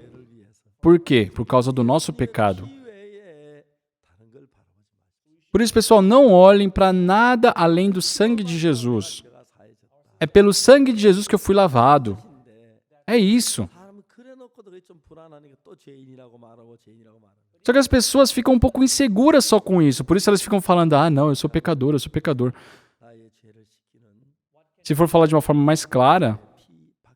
Por quê? Por causa do nosso pecado. 피 외에 다른 걸 바라보지 마십시오. Por isso, pessoal, não olhem para nada além do sangue de Jesus. 제가 사해졌다. É pelo sangue de Jesus que eu fui lavado. É isso. 사람은 그래 놓고도 그게 좀 불안하니까 또 죄인이라고 말하고 죄인이라고 말하고. Só que as pessoas ficam um pouco inseguras só com isso. Por isso elas ficam falando, não, eu sou pecador, eu sou pecador. 나의 죄를 씻기는 Se for falar de uma forma mais clara, 피밖에 없습니다.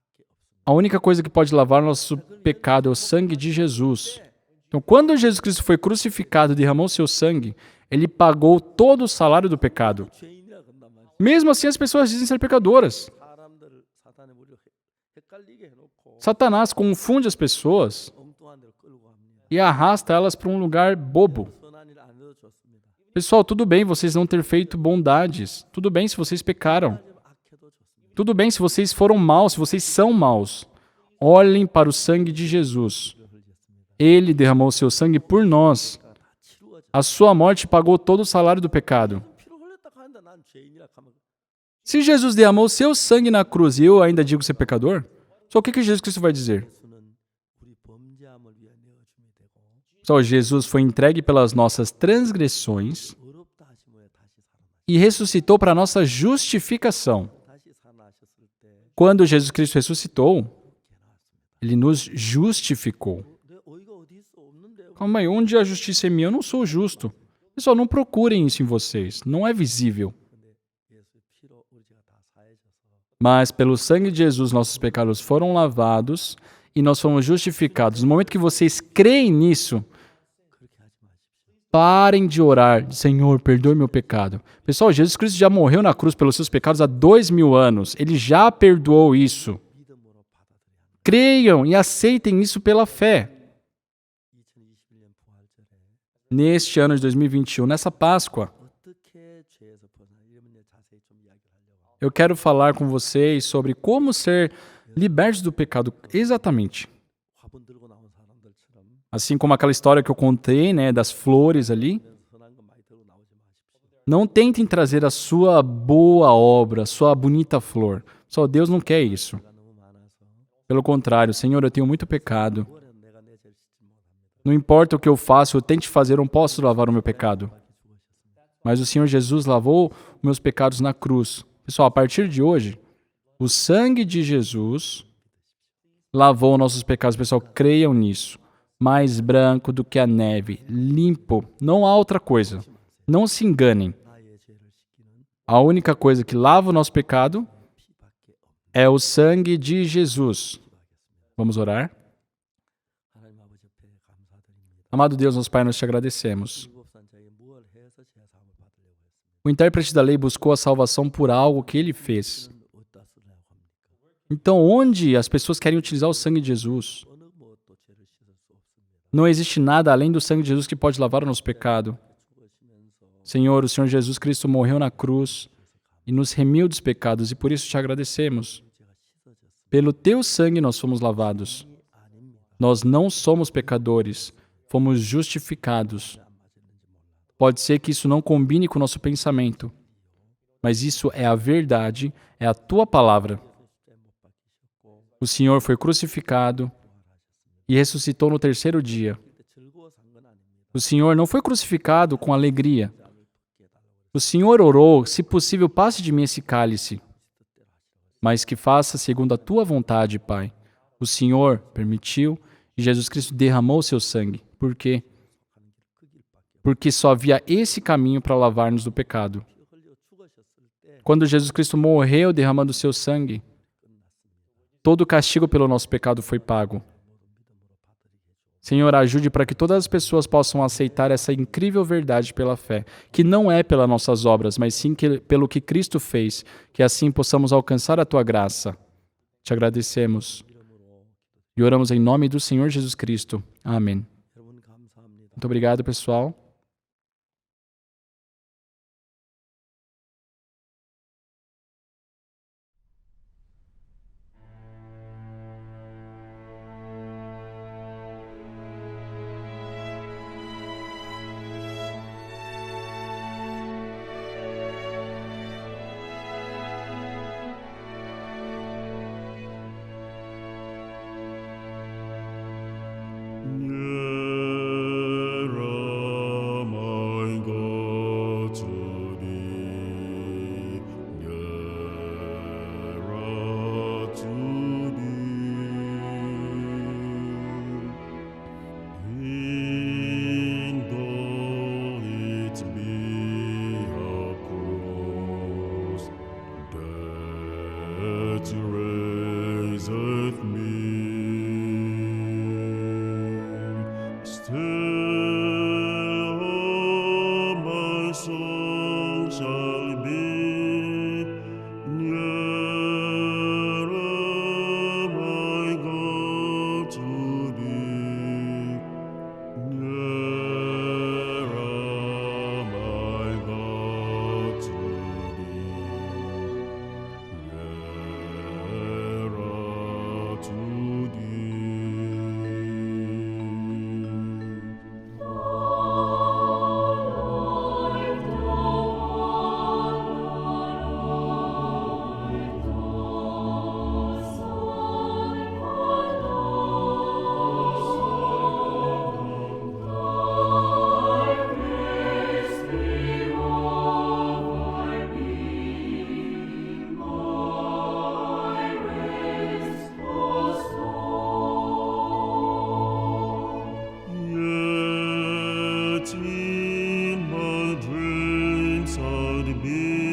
a única coisa que pode lavar nosso pecado é o sangue de Jesus. Então, quando Jesus Cristo foi crucificado e derramou seu sangue, ele pagou todo o salário do pecado. 죄인이라 그런단 말이에요. Mesmo assim, as pessoas dizem ser pecadoras. 사람들을 사탄의 무리로 헷갈리게 해놓고 Satanás confunde as pessoas 엉뚱한 데로 끌고 갑니다. e arrasta elas para um lugar bobo. 선한 일 안 해도 좋습니다. Pessoal, tudo bem vocês não ter feito bondades. Tudo bem se vocês pecaram. 좀 악해도 좋습니다. Tudo bem se vocês foram maus, se vocês são maus. Olhem para o sangue de Jesus. Ele derramou seu sangue por nós. 다 치루어져. A sua morte pagou todo o salário do pecado. 피로 흘렸다 하는데 난 죄인이라 하면 Se Jesus derramou seu sangue na cruz e eu ainda digo ser pecador, só o que Jesus Cristo vai dizer? 예수는 우리 범죄함을 위해 내어줌이 되고 Só Jesus foi entregue pelas nossas transgressões 어렵다 하심에 다시 살아나 e ressuscitou para a nossa justificação. 다시 Quando Jesus Cristo ressuscitou, ele nos justificou. 내 의가 어디 있어? 없는데. Calma aí, onde a justiça é minha? Eu não sou justo. Pessoal, não procurem isso em vocês. Não é visível. 근데 예수의 피로 우리 죄가 다 사해져서 Mas pelo sangue de Jesus, nossos pecados foram lavados e nós fomos justificados. No momento que vocês creem nisso, 그렇게 하지 마십시오. parem de orar. Senhor, perdoe meu pecado. Pessoal, Jesus Cristo já morreu na cruz pelos seus pecados há 2000 anos. Ele já perdoou isso. 믿음으로 받아들여야 합니다. Creiam e aceitem isso pela fé. 2021년 부활절에 Neste ano de 2021, nessa Páscoa, 어떻게 죄에서 벗어나 이러면 이제 자세히 좀 이야기를 하려고. eu quero falar com vocês sobre como ser libertos do pecado exatamente. 화분 들고 나온 사람들처럼 Assim como aquela história que eu contei, né, das flores ali. 선한 거 많이 들고 나오지 마십시오. Não tentem trazer a sua boa obra, a sua bonita flor. Só Deus não quer isso. 내가 너무 많아서 Pelo contrário, Senhor, eu tenho muito pecado. 뭐래 내가 내 죄를 씻지 못합니다. Não importa o que eu faço, eu tente fazer, eu não posso lavar o meu pecado. 밖에 죽으셨습니다. Mas o Senhor Jesus lavou os meus pecados na cruz. Pessoal, a partir de hoje, o sangue de Jesus lavou nossos pecados. Pessoal, creiam nisso. Mais branco do que a neve, limpo. Não há outra coisa. Não se enganem. 나의 죄를 씻기는 A única coisa que lava o nosso pecado 피밖에 없는 é o sangue de Jesus. Vamos orar? 하나님 아버지 앞에 감사드립니다. Amado Deus, nosso Pai, nós te agradecemos. 일곱산자에 무엇을 해서 죄 사함을 받으려고 했습니다. O intérprete da lei buscou a salvação por algo que ele fez. 그는 어디다 쓰려고 합니까? Então, onde as pessoas querem utilizar o sangue de Jesus? 어느 무엇도 죄를 씻을 수 없습니다. Não existe nada além do sangue de Jesus que pode lavar o nosso pecado. 죽으시면서 Senhor, o Senhor Jesus Cristo morreu na cruz e nos remiu dos pecados e por isso te agradecemos. 죄가 씻어졌습니다. Pelo teu sangue nós fomos lavados. 아닙니다. Nós não somos pecadores, fomos justificados. 안 맞았는지 몰라도 Pode ser que isso não combine com o nosso pensamento, mas isso é a verdade, é a tua palavra. 십자가에 못 박히셨고 O Senhor foi crucificado e ressuscitou no terceiro dia. 그때 즐거워서 한 건 아닙니다. O Senhor não foi crucificado com alegria. 땀을 붓게 해달라고 O Senhor orou, se possível, passe de mim esse cálice, 뜻대로 하시라고 mas que faça segundo a tua vontade, Pai. O Senhor permitiu e Jesus Cristo derramou seu sangue. Por quê? 하는 길 그 길밖에 Porque só havia esse caminho para lavar-nos do pecado. 피 흘려 죽으셨을 때 Quando Jesus Cristo morreu derramando seu sangue, 끝났습니다. todo o castigo pelo nosso pecado foi pago. 모든 믿음으로 받들이게 해주고 Senhor, ajude para que todas as pessoas possam aceitar essa incrível verdade pela fé, que não é pelas nossas obras, mas sim pelo que Cristo fez, que assim possamos alcançar a tua graça. Te agradecemos 이름으로 e oramos em nome do Senhor Jesus Cristo. Amém. 여러분 감사합니다. Muito obrigado, pessoal. Raiseth me still, all my soul shall be nearer, my God, to thee. Nearer, my God, to thee. 믿